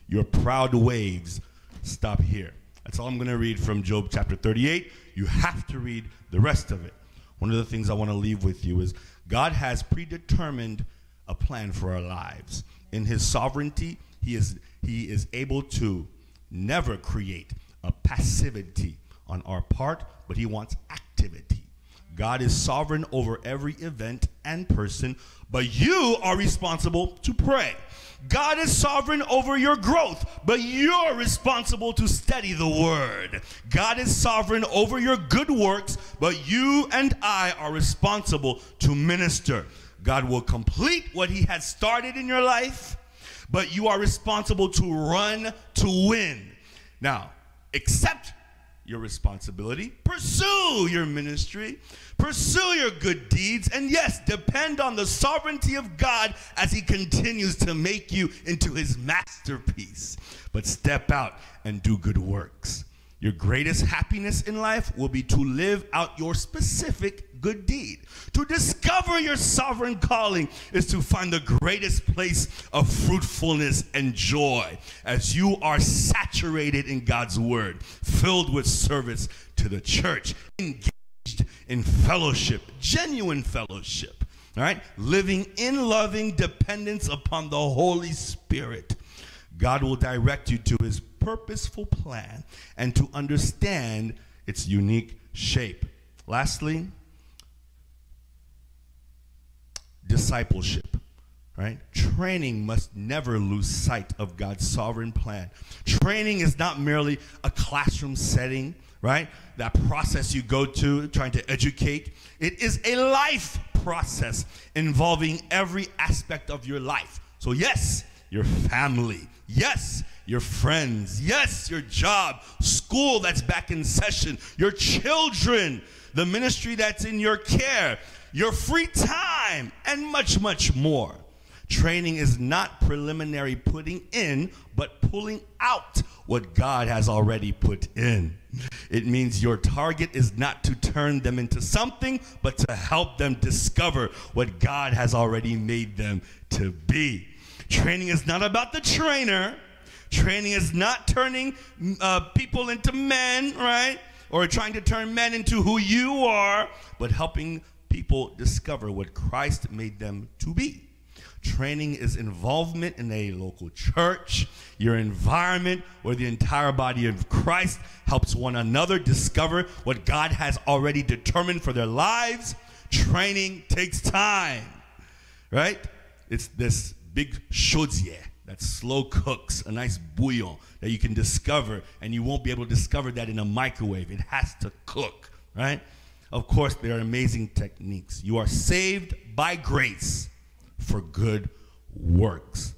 Your proud waves stop here. That's all I'm going to read from Job chapter 38. You have to read the rest of it. One of the things I want to leave with you is God has predetermined a plan for our lives. In his sovereignty, he is able to never create a passivity on our part, but he wants activity. God is sovereign over every event and person, but you are responsible to pray. God is sovereign over your growth, but you're responsible to study the word. God is sovereign over your good works, but you and I are responsible to minister. God will complete what he has started in your life, but you are responsible to run to win. Now, accept your responsibility, pursue your ministry, pursue your good deeds, and yes, depend on the sovereignty of God as he continues to make you into his masterpiece. But step out and do good works. Your greatest happiness in life will be to live out your specific good deed. To discover your sovereign calling is to find the greatest place of fruitfulness and joy as you are saturated in God's word, filled with service to the church, engaged in fellowship, genuine fellowship, all right? Living in loving dependence upon the Holy Spirit. God will direct you to his purposeful plan and to understand its unique shape. Lastly, discipleship, right? Training must never lose sight of God's sovereign plan. Training is not merely a classroom setting, right? That process you go to trying to educate. It is a life process involving every aspect of your life. So yes, your family. Yes, your friends. Yes, your job, school that's back in session, your children, the ministry that's in your care, your free time, and much, much more. Training is not preliminary putting in, but pulling out what God has already put in. It means your target is not to turn them into something, but to help them discover what God has already made them to be. Training is not about the trainer. Training is not turning people into men, right? Or trying to turn men into who you are, but helping people discover what Christ made them to be. Training is involvement in a local church, your environment where the entire body of Christ helps one another discover what God has already determined for their lives. Training takes time, right? It's this big chaudière that slow cooks a nice bouillon that you can discover, and you won't be able to discover that in a microwave. It has to cook, right? Of course, there are amazing techniques. You are saved by grace for good works.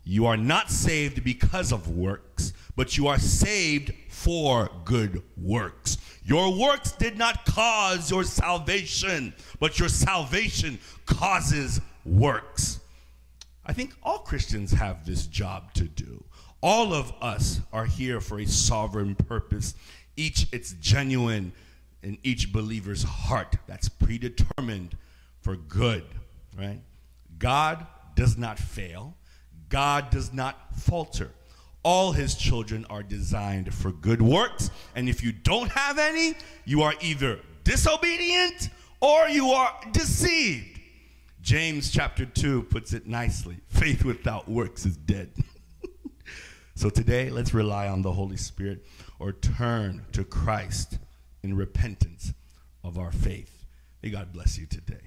You are not saved because of works, but you are saved for good works. Your works did not cause your salvation, but your salvation causes works. I think all Christians have this job to do. All of us are here for a sovereign purpose. Each, it's genuine in each believer's heart. That's predetermined for good, right? God does not fail. God does not falter. All his children are designed for good works. And if you don't have any, you are either disobedient or you are deceived. James chapter 2 puts it nicely. Faith without works is dead. So today, let's rely on the Holy Spirit or turn to Christ in repentance of our faith. May God bless you today.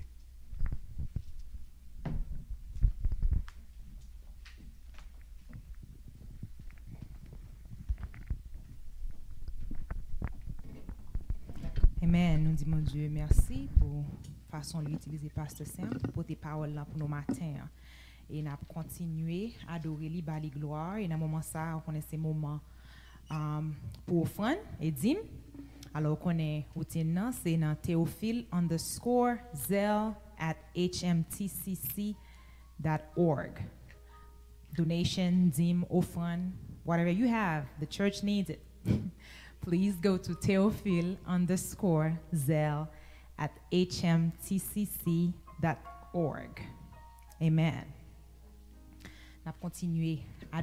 Amen. Nous disons Dieu merci pour la façon d'utiliser Pasteur Sam pour tes paroles là pour nos matins. Et nous allons continuer à adorer lui, bali gloire. Et dans ce moment ça, on connaît ces moments pour offrande et dîme. Alors, on connaît routine, c'est dans Theophile_Zell@hmtcc.org. Donation, dîme, offrande, whatever you have, the church needs it. Please go to Theophile_Zell@hmtcc.org. Amen. On va continuer à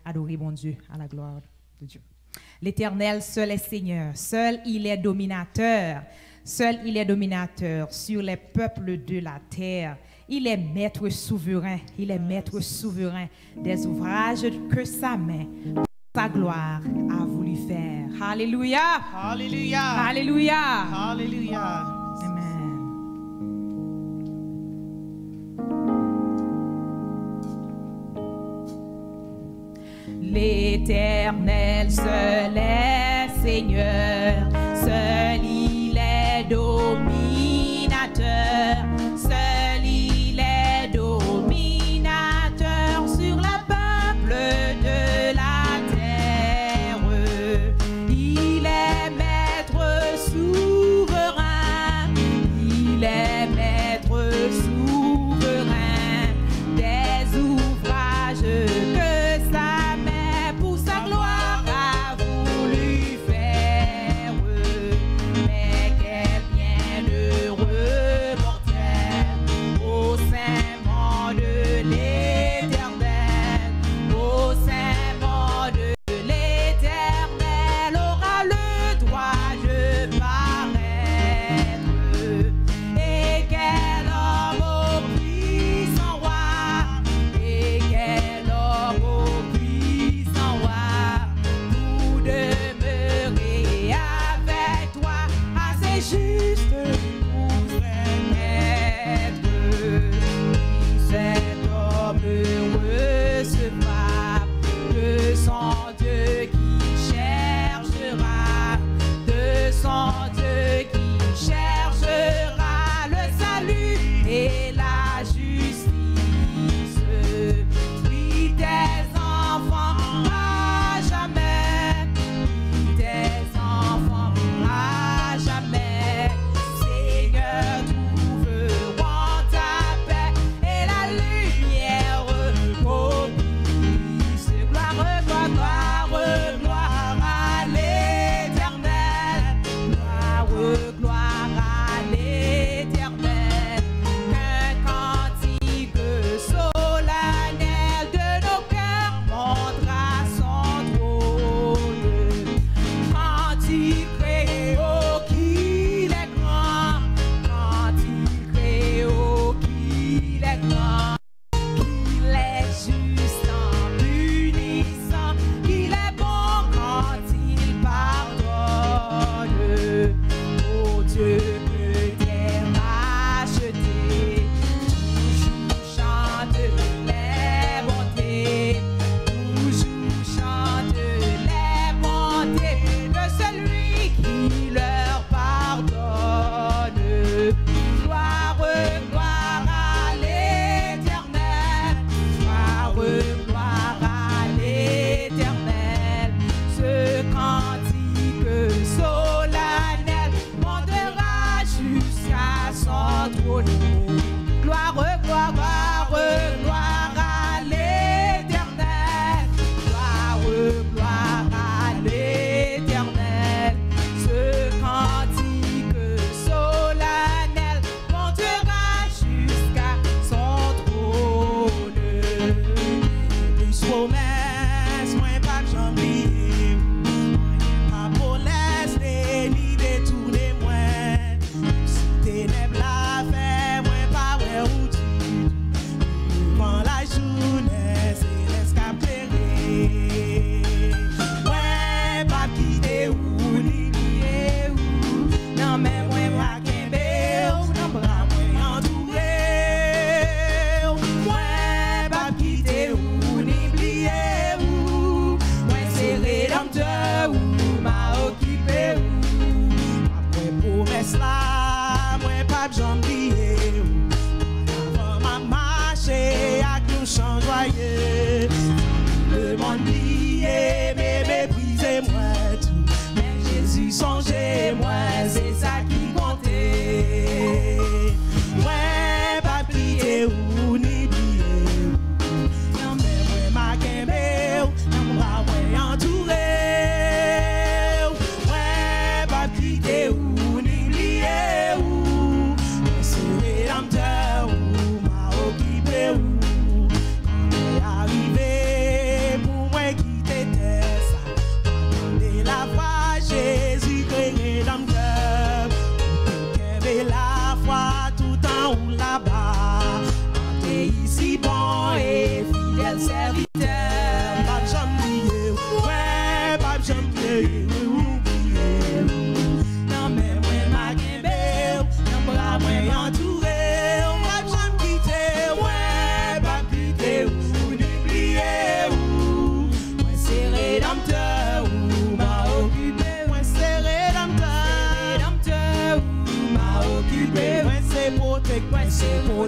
adorer bon Dieu, à la gloire de Dieu. L'Éternel seul est Seigneur, seul il est dominateur, seul il est dominateur sur les peuples de la terre. Il est maître souverain, il est maître souverain des ouvrages que sa main, sa gloire a voulu faire. Alléluia. Alléluia. Alléluia. Alléluia. Amen. L'Éternel seul est Seigneur, seul il est dominateur, seul il est dominateur sur le peuple de la terre. Il est maître souverain, il est maître souverain des ouvrages que sa main pour sa gloire a voulu faire.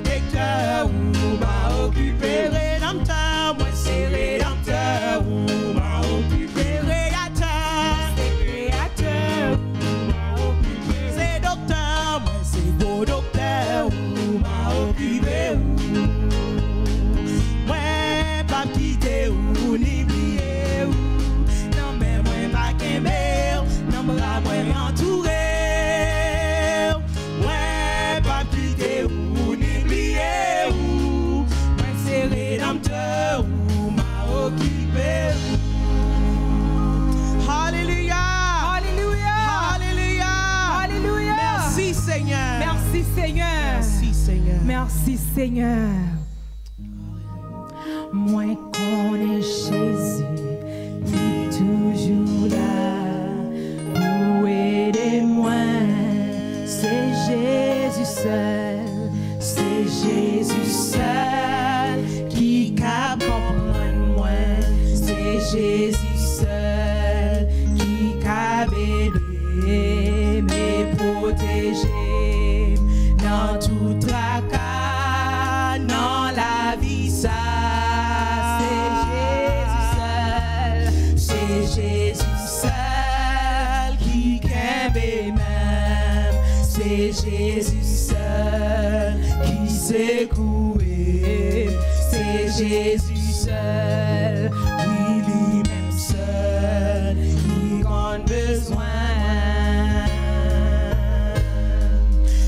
protecteur, ou m'a occupé, rédempteur, moi c'est rédempteur, ou m'a occupé, créateur, c'est créateur, ou m'a occupé, c'est docteur, moi c'est beau docteur, ou m'a occupé, moi pas quitter ou ni oublier, non mais moi pas qu'aimer, non bras moi entouré. Alléluia, Alléluia, Alléluia, Alléluia. Merci Seigneur. Merci Seigneur. Merci Seigneur. Merci Seigneur. Moi connais Jésus, il est toujours là pour aider moi. C'est Jésus seul, c'est Jésus seul qui capable comprendre moi. C'est Jésus seul qui capable aider, me protéger dans tout tracas, dans la vie ça. C'est Jésus seul qui capable même. C'est Jésus seul qui secouer. C'est Jésus seul, oui lui-même seul, qui en besoin.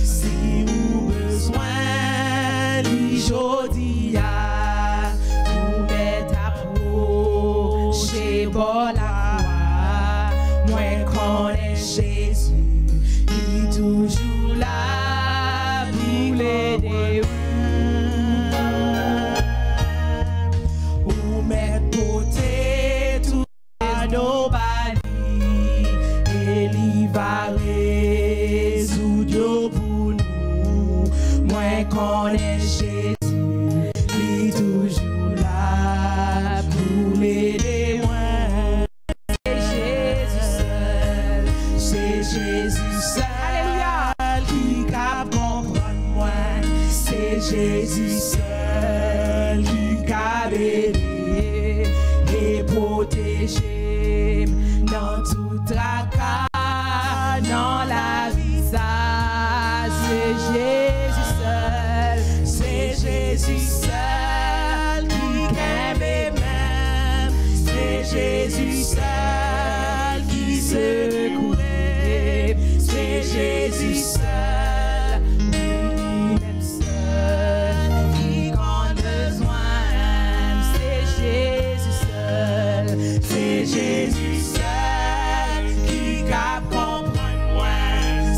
Si vous besoin, lui jodi a, vous mettre approcher pour la croix. Moi connais Jésus, il est toujours là pour l'aider. Connais Jésus, il est toujours là pour l'aider moi. C'est Jésus seul, Alléluia, qui capable comprendre moi. C'est Jésus seul qui capable aider et protéger dans tout tracas, dans la vie ça. C'est Jésus seul. Jésus seul qui aime même, c'est Jésus seul qui secourait, c'est Jésus seul, lui-même seul qui en besoin, c'est Jésus seul, c'est Jésus seul qui capable comprendre moi,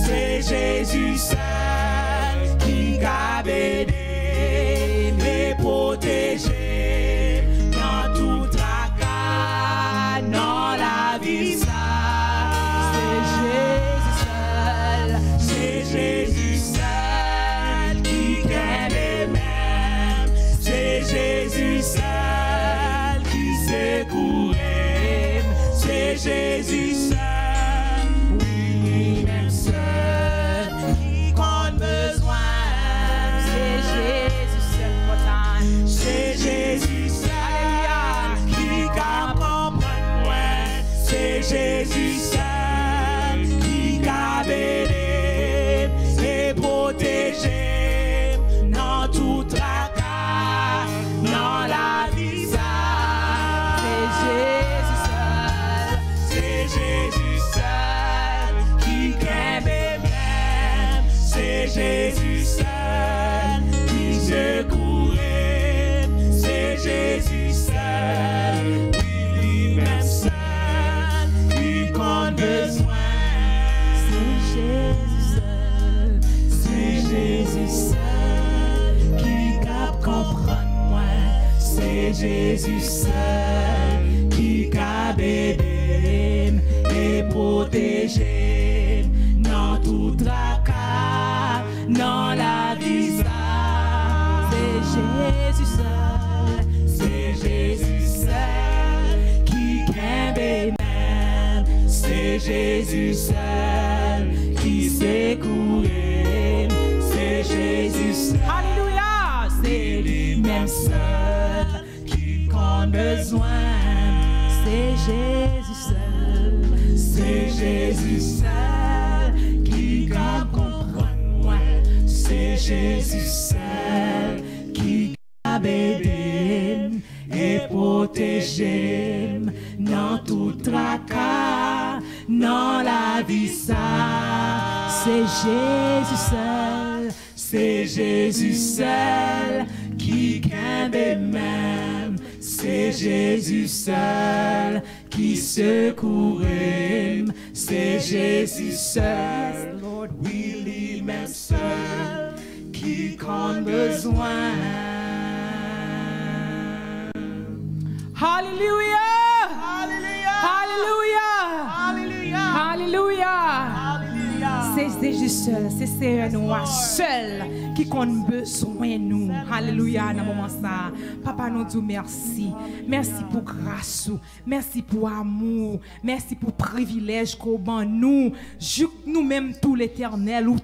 c'est Jésus seul qui capable aider. Protéger dans tout tracas, dans la vie ça. C'est Jésus seul qui aime même. C'est Jésus seul qui secourait. C'est Jésus seul, oui lui-même seul, qui compte besoin. C'est Jésus. C'est Jésus seul qui capable comprendre moi. C'est Jésus seul qui capable aider et protéger dans tout tracas, dans la vie ça. C'est Jésus seul qui aime même. C'est Jésus seul qui secoue. Jésus seul, oui lui-même seul, qui compte besoin. C'est Jésus seul, qui capable comprendre moi. C'est Jésus seul, qui capable aider et protéger dans tout tracas, dans la vie ça. C'est Jésus seul. Jésus seul qui aime même, c'est Jésus seul qui secoue, c'est Jésus seul. Alléluia. seul qui compte besoin. C'est Jésus seul, c'est Jésus seul qui compte comprendre moi. C'est Jésus seul qui a bébé et protégé dans tout tracas, dans la vie ça. C'est Jésus seul, c'est Jésus seul qui cambe même. C'est Jésus seul qui secourt. C'est Jésus seul, Lord, oui, lui-même seul qui compte besoin. Hallelujah! Hallelujah! Hallelujah! C'est Jésus seul, c'est Seigneur nous seul qui compte besoin nous. Alléluia dans moment ça. Papa nous dit merci. Merci pour grâce, merci pour amour, merci pour privilège qu'on ban nous. Nous-mêmes tout l'Éternel ou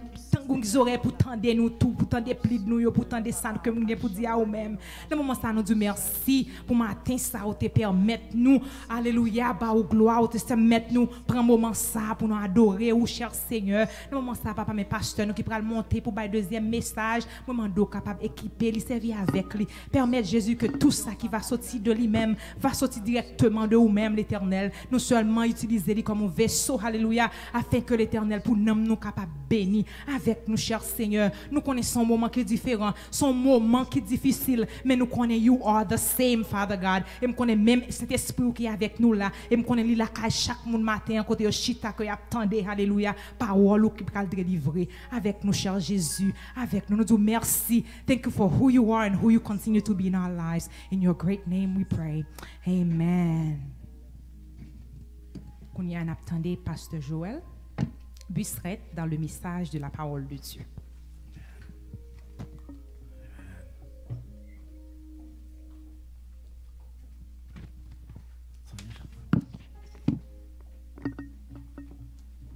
vous aurez pour tendre nous tout, pour tendre plis de nous, pour tendre ça que nous avons pour dire à nous-mêmes. Dans le moment ça, nous disons merci pour matin ça, te permettre nous, alléluia, bah ou gloire, te permettre nous prendre un moment ça pour nous adorer, ou cher Seigneur. Dans le moment ça, papa, mes pasteurs, nous qui pourront monter pour le deuxième message, moment d'eau capable d'équiper, lui servir avec lui. Permettre Jésus que tout ça qui va sortir de lui-même, va sortir directement de vous-même, l'Éternel. Nous seulement utiliser lui comme un vaisseau, alléluia, afin que l'Éternel pour nous capable bénir avec nous, cher Seigneur. Nous connaissons un moment qui est différent, son moment qui est difficile, mais nous connaissons you are the same, Father God. Et nous connaissons même cet esprit qui est avec nous là. Et nous connaissons là chaque matin, côté chita que attendez, alléluia, parole qui peut délivrer avec nous, cher Jésus, avec nous. Nous disons merci. Thank you for who you are and who you continue to be in our lives. In your great name we pray. Amen. Qu'on y a attendez, Pasteur Joël Busseret dans le message de la parole de Dieu.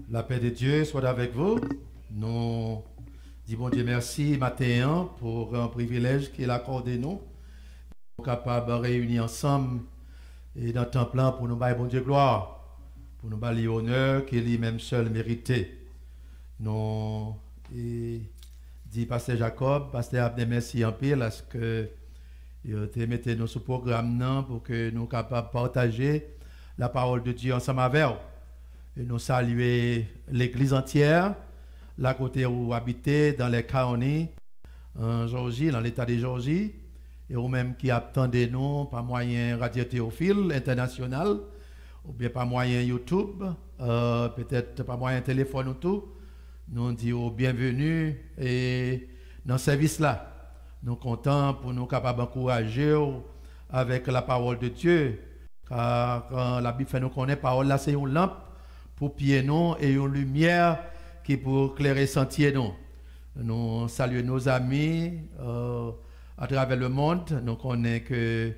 La paix de Dieu soit avec vous. Nous disons bon Dieu merci matin pour un privilège qu'il a accordé nous. Nous sommes capables de réunir ensemble et dans le temple pour nous bailler bon Dieu gloire. Pour nous balayer honneur qu'il lui-même seul mérité. Nous dit Pasteur Jacob, Pasteur Abdel merci en pile parce que vous mettez nous sur le programme pour que nous soyons capables de partager la parole de Dieu ensemble avec vous. Et nous saluer l'église entière, là côté où vous habitez, dans les colonies, en Georgie, dans l'état de Georgie, et vous-même qui attendez nous par moyen Radio Théophile international, ou bien par moyen YouTube, peut-être par moyen téléphone ou tout, nous disons bienvenue et dans ce service-là. Nous sommes contents pour nous capables d'encourager avec la parole de Dieu, car quand la Bible fait nous connaître, la parole là c'est une lampe pour pied nous et une lumière qui pour éclairer sentier nous. Nous saluons nos amis à travers le monde. Nous connaissons que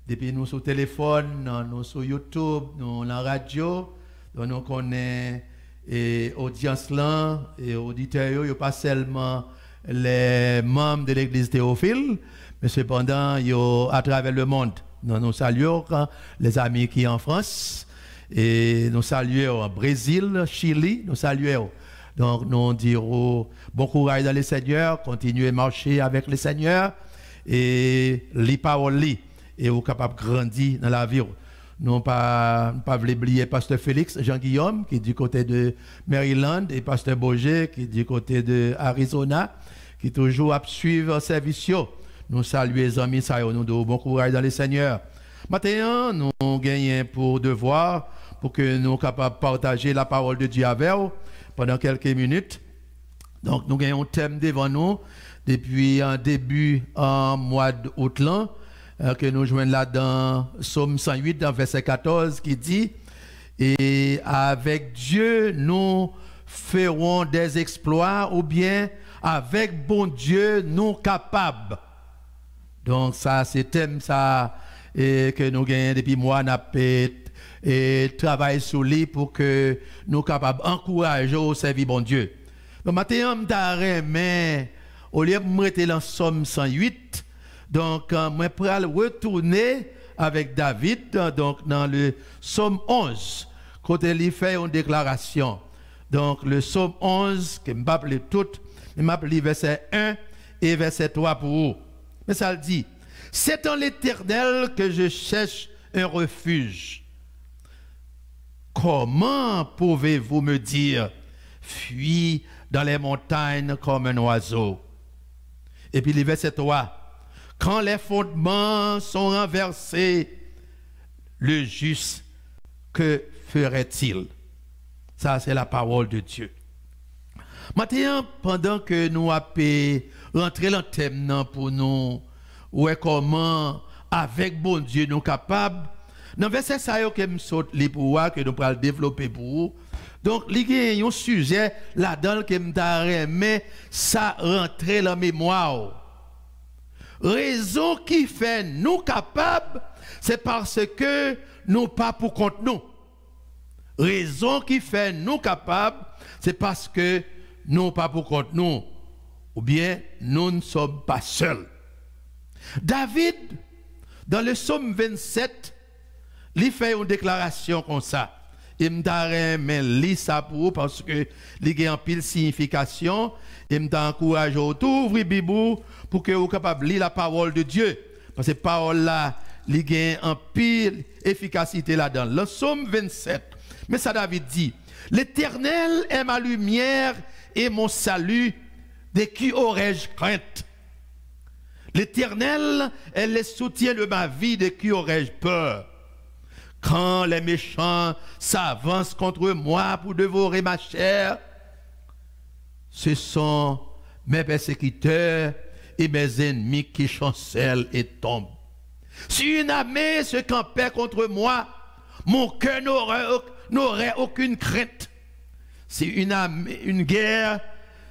depuis nous sur téléphone, nous sur YouTube, nous la radio, nous connaissons et audience là et auditeurs, il n'y a pas seulement les membres de l'église Théophile, mais cependant à travers le monde. Nous saluons les amis qui sont en France et nous saluons au Brésil, Chili, nous saluons. Donc nous disons bon courage dans le Seigneur, continuez à marcher avec le Seigneur et les paroles et vous capable de grandir dans la vie. Nous pas oublier Pasteur Félix Jean-Guillaume qui est du côté de Maryland et Pasteur Boger qui est du côté de Arizona qui toujours à suivre le service. Nous saluons les amis, nous donnons bon courage dans le Seigneur. Maintenant, nous gagnons pour devoir pour que nous soyons capables de partager la parole de Dieu avec vous pendant quelques minutes. Donc, nous gagnons un thème devant nous depuis un début en mois d'août que nous joignons là dans Psaume 108, dans verset 14, qui dit « Et avec Dieu, nous ferons des exploits, ou bien avec bon Dieu, nous capables. » Donc, ça, c'est le thème ça, que nous gagnons depuis moi, et travailler sur lui pour que nous soyons capables d'encourager au service bon Dieu. Donc, maintenant, mais au lieu de me rester dans Psaume 108, Donc, moi, pour retourner avec David, donc dans le psaume 11, côté il fait une déclaration. Donc, le psaume 11, que je m'appelle tout, je m'appelle verset 1 et verset 3 pour vous. Mais ça le dit, c'est en l'Éternel que je cherche un refuge. Comment pouvez-vous me dire, fuis dans les montagnes comme un oiseau? Et puis le verset 3, quand les fondements sont renversés, le juste, que ferait-il? Ça, c'est la parole de Dieu. Maintenant, pendant que nous avons rentré dans le thème pour nous, ou comment, avec bon Dieu, nous sommes capables, dans le verset ça, que nous saute les pouvoirs, que nous pourrons développer pour vous. Donc, il y a un sujet là-dedans que nous avons, mais ça rentre dans la mémoire. Raison qui fait nous capables, c'est parce que nous pas pour compte nous. Raison qui fait nous capables, c'est parce que nous pas pour compte nous. Ou bien nous ne sommes pas seuls. David, dans le psaume 27, il fait une déclaration comme ça. Il me lit ça pour vous parce que il a en pile signification. Il m'encourage à ouvrir Bible pour que vous soyez capable de lire la parole de Dieu. Parce que la parole là, il a en pile efficacité là-dedans. Le psaume 27. Mais ça, David dit, l'Éternel est ma lumière et mon salut, de qui aurais-je crainte? L'Éternel est le soutien de ma vie, de qui aurais-je peur? Quand les méchants s'avancent contre moi pour dévorer ma chair, ce sont mes persécuteurs et mes ennemis qui chancellent et tombent. Si une armée se campait contre moi, mon cœur n'aurait aucune crainte. Si une guerre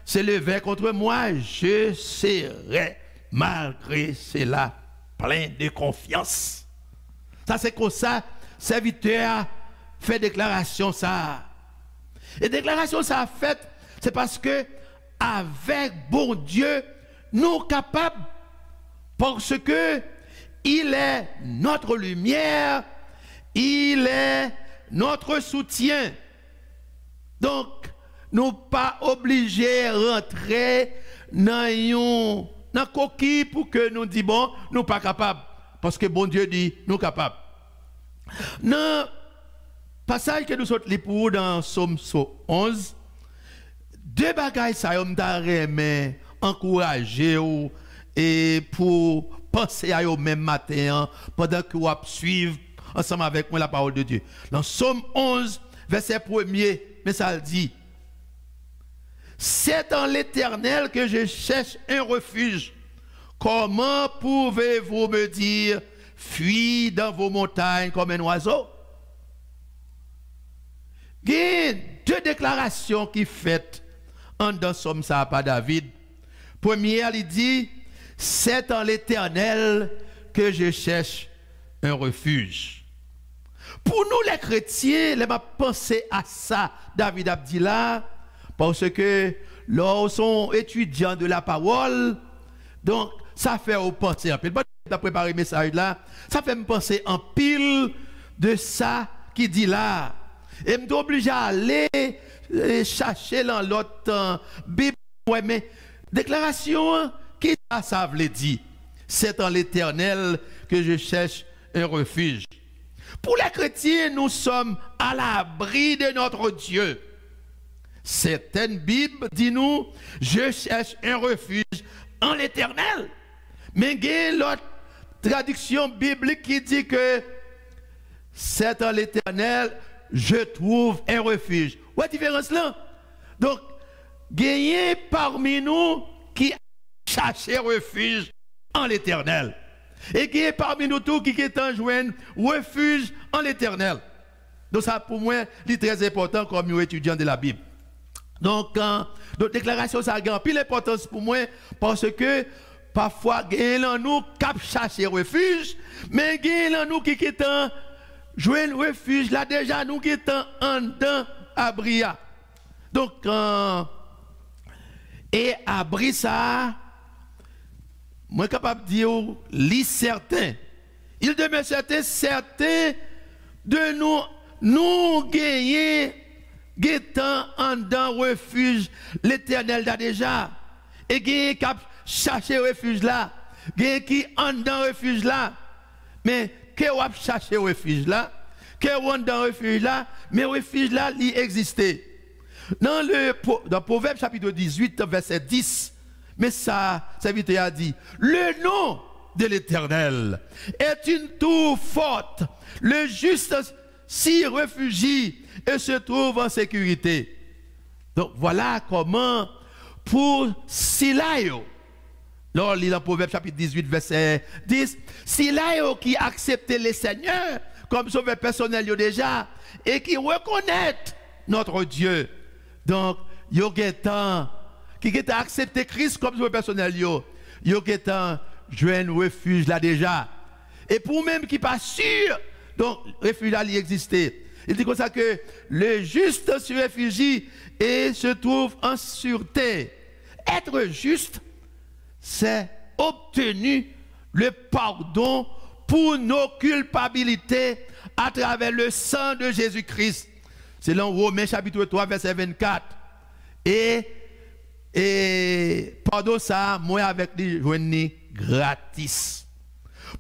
s'élevait contre moi, je serais malgré cela plein de confiance. Ça c'est comme ça, serviteur fait déclaration ça. Et déclaration ça a fait, c'est parce que avec bon Dieu, nous capables, parce que il est notre lumière, il est notre soutien. Donc, nous pas obligés de rentrer dans une coquille pour que nous disions, bon, nous pas capables. Parce que bon Dieu dit, nous capables. Dans le passage que nous sommes pour dans Psaume 11, deux bagailles ça me encourager et pour penser à eux même matin pendant que vous suivez ensemble avec moi la parole de Dieu. Dans Psaume 11, verset 1er, mais ça dit, c'est en l'Éternel que je cherche un refuge. Comment pouvez-vous me dire, fuis dans vos montagnes comme un oiseau? Il y a deux déclarations qui faites en dans Somme ça par David. Première, il dit, c'est en l'Éternel que je cherche un refuge. Pour nous les chrétiens, les m'a pensé à ça, David Abdillah, parce que lorsqu'on sont étudiants de la parole, donc ça fait au penser en pile. J'ai préparé le message là, ça fait me penser en pile de ça qui dit là. Et me suis obligé à aller chercher dans l'autre Bible. Ouais, mais déclaration, qui ça veut dire? C'est en l'Éternel que je cherche un refuge. Pour les chrétiens, nous sommes à l'abri de notre Dieu. Certaines Bibles disent nous, je cherche un refuge en l'Éternel. Mais il y a l'autre traduction biblique qui dit que c'est en l'Éternel, je trouve un refuge. Où est la différence là? Donc, gagner parmi nous qui cherchent refuge en l'Éternel. Et qui est parmi nous tous qui est en joindre refuge en l'Éternel. Donc ça pour moi, c'est très important comme étudiant de la Bible. Donc, déclaration ça a grand pile importance pour moi parce que parfois il y a nous qui cherchent refuge, mais il y a nous qui est en joindre refuge là déjà nous qui est en dedans abri. Donc et abri ça moi capable de dire, li certain. Il demeure certain de nous gagner en dans refuge l'Éternel là déjà. Et gagner cap chercher refuge là. Gagner qui en dans refuge là. Mais que vous chercher refuge là? Que vous dans refuge là? Mais refuge là, il existait. Dans Proverbe chapitre 18, verset 10, mais ça, serviteur a dit, le nom de l'Éternel est une tour forte. Le juste s'y réfugie et se trouve en sécurité. Donc voilà comment pour Silayo, lors lit dans Proverbe chapitre 18, verset 10, Silayo qui acceptait le Seigneur comme sauveur personnel déjà et qui reconnaît notre Dieu. Donc, yo getan qui a accepté Christ comme sauveur personnel yo getan joindre refuge là déjà. Et pour même qui pas sûr, donc refuge là il existait. Il dit comme ça que le juste se réfugie et se trouve en sûreté. Être juste, c'est obtenir le pardon pour nos culpabilités à travers le sang de Jésus-Christ. C'est dans Romains chapitre 3, verset 24. Et pardon ça, moi avec les joignes gratis.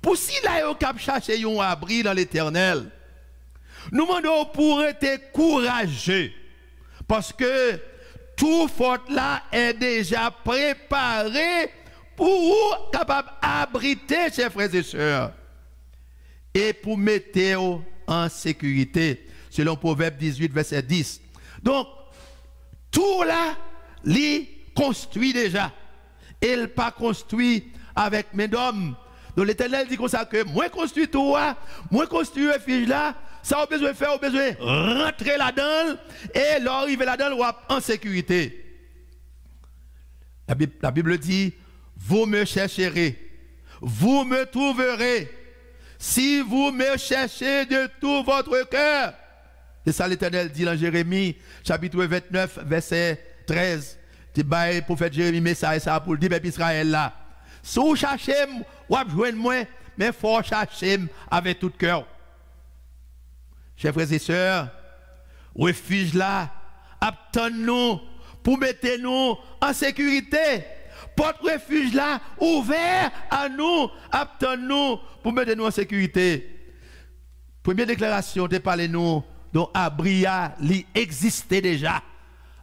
Pour si là, vous cap chercher un abri dans l'Éternel, nous demandons pour être courageux. Parce que tout faute là est déjà préparé pour capable abriter, chers frères et sœurs. Et pour mettre en sécurité. Selon Proverbe 18, verset 10. Donc, tout là, il construit déjà. Il pas construit avec mes hommes. Donc l'Éternel dit comme ça que moi construis tout, moi construis refuge là, ça a besoin de faire, a besoin de rentrer là-dedans et l'arriver là-dedans en sécurité. La Bible dit, vous me chercherez, vous me trouverez, si vous me cherchez de tout votre cœur. C'est ça l'Éternel dit dans Jérémie, chapitre 29, verset 13. Tu as le prophète Jérémie, message ça pour le dire, peuple Israël là. Si vous cherchez, vous avez moi, mais il faut chercher avec tout cœur. Chers frères et sœurs, refuge là, attendons-nous pour mettre nous en sécurité. Porte refuge là, ouvert à nous, attendons-nous pour mettre nous en sécurité. Première déclaration, de parler nous. Donc, Abria, il existait déjà.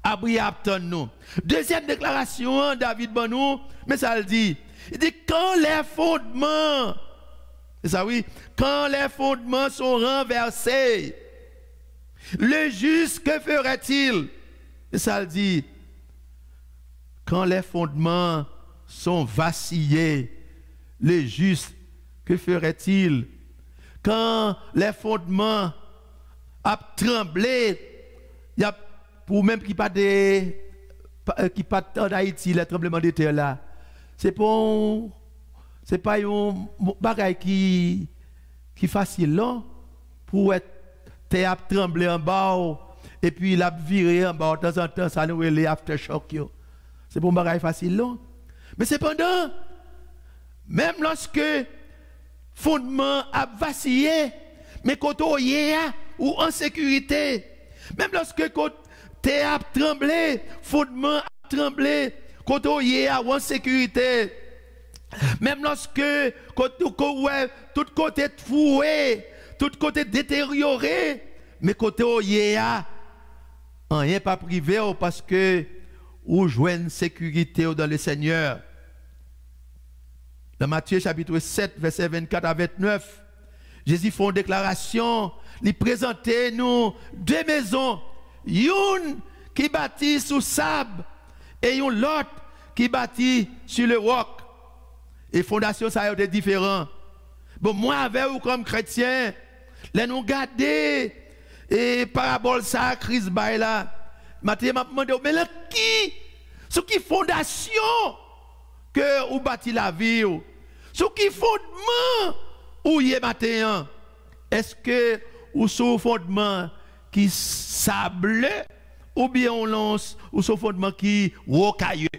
Abria, attend-nous. Deuxième déclaration, David Banou, mais ça le dit. Il dit, quand les fondements, c'est ça oui, quand les fondements sont renversés, le juste, que ferait-il? Et ça le dit. Quand les fondements sont vacillés, le juste, que ferait-il? Quand les fondements a tremblé, il y a pour même qui pas de qui pas en Haïti le tremblement de terre là. C'est pas un bagage qui facile là pour être terre trembler en bas et puis la virer en bas de temps en temps ça nous les aftershock yo. C'est pas un bagage facile là. Mais cependant même lorsque fondement a vacillé mais quand on y est ou en sécurité, même lorsque terre a tremblé, fondement a tremblé, quand on y est ou en sécurité, même lorsque tout côté foué, tout côté détérioré, mais côté on y est, rien pas privé parce que ou joignent sécurité dans le Seigneur. Dans Matthieu chapitre 7, verset 24 à 29, Jésus fait une déclaration, il présentait nous deux maisons, une qui bâtit sous sable et une l'autre qui bâtit sur le roc. Et fondation ça a été différent. Bon, moi avec vous comme chrétien, là nous garder et parabole ça Christ bail là. Mathieu m'a demandé mais là qui sur qui fondation que ou bâti la vie ou sur qui fondement ou y est matin? Est-ce que ou sur fondement qui sable ou bien on lance ou sur fondement qui rocailleux?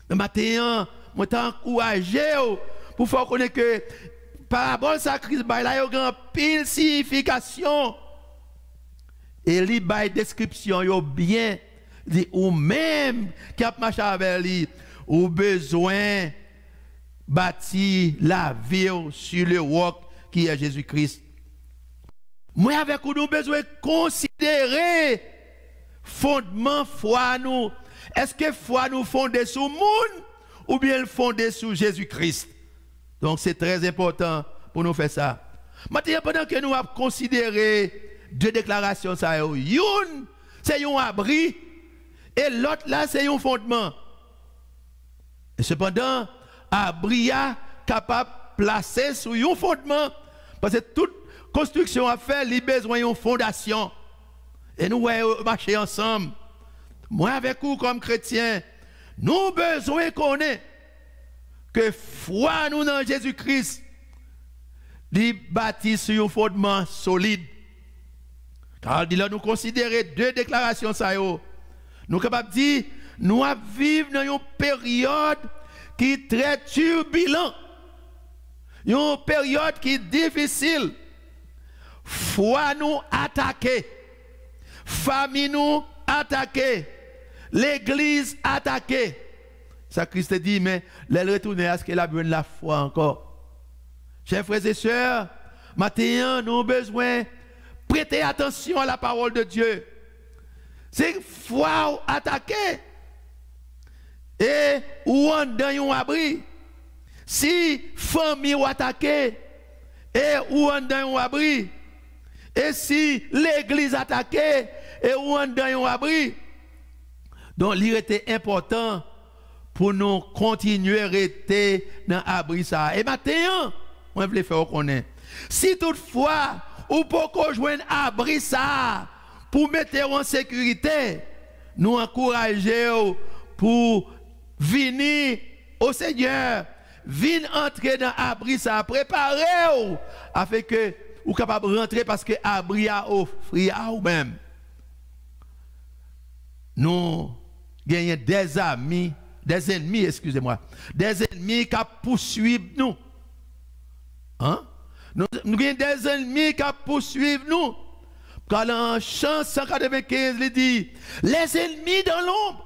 Le matin moi t'encourager pour faire connaître que parabole ça Christ bail là yo grand pile signification et li bail description yo bien dit ou même qui a marché avec lui ou besoin bâtir la vie sur le roc qui est Jésus-Christ. Moi avec nous besoin considérer fondement foi nous. Est-ce que foi nous fondée sur monde ou bien fondée sur Jésus-Christ? Donc c'est très important pour nous faire ça. Maintenant pendant que nous avons considéré deux déclarations ça une c'est un abri et l'autre là c'est un fondement. Et cependant abri est capable de placer sur un fondement parce que toute construction à faire, il a besoin d'une fondation. Et nous marcher ensemble. Moi avec vous comme chrétiens, nous avons besoin qu'on ait que foi nous dans Jésus-Christ, il bâti sur un fondement solide. Car nous considérons deux déclarations ça nous sommes capables de dire nous vivons dans une période qui est très turbulente, une période qui est difficile. Foi nous attaquer, famille nous attaquer, l'église attaquer. Ça Christ dit, mais les retourner à ce qu'elle a besoin de la foi encore. Chers frères et sœurs, maintenant nous avons besoin de prêter attention à la parole de Dieu. C'est foi attaquer et ou en dans un abri. Si famille ou attaquer et ou en dans un abri. Et si l'église attaquée et ou en dans un abri. Donc il était important pour nous continuer à rester dans l'abri ça. Et maintenant, moi je veux faire connaître. Si toutefois ou pour qu'on joigne abri ça pour mettre en sécurité, nous encourageons pour venir au Seigneur, venir entrer dans l'abri ça, préparer afin que ou capable de rentrer parce que abri a offert à vous-même. Nous gagnons des amis, des ennemis, excusez-moi, des ennemis qui poursuivent nous. Hein? Nous gagnons des ennemis qui poursuivent nous. Quand en chant 195, il dit, les ennemis dans l'ombre,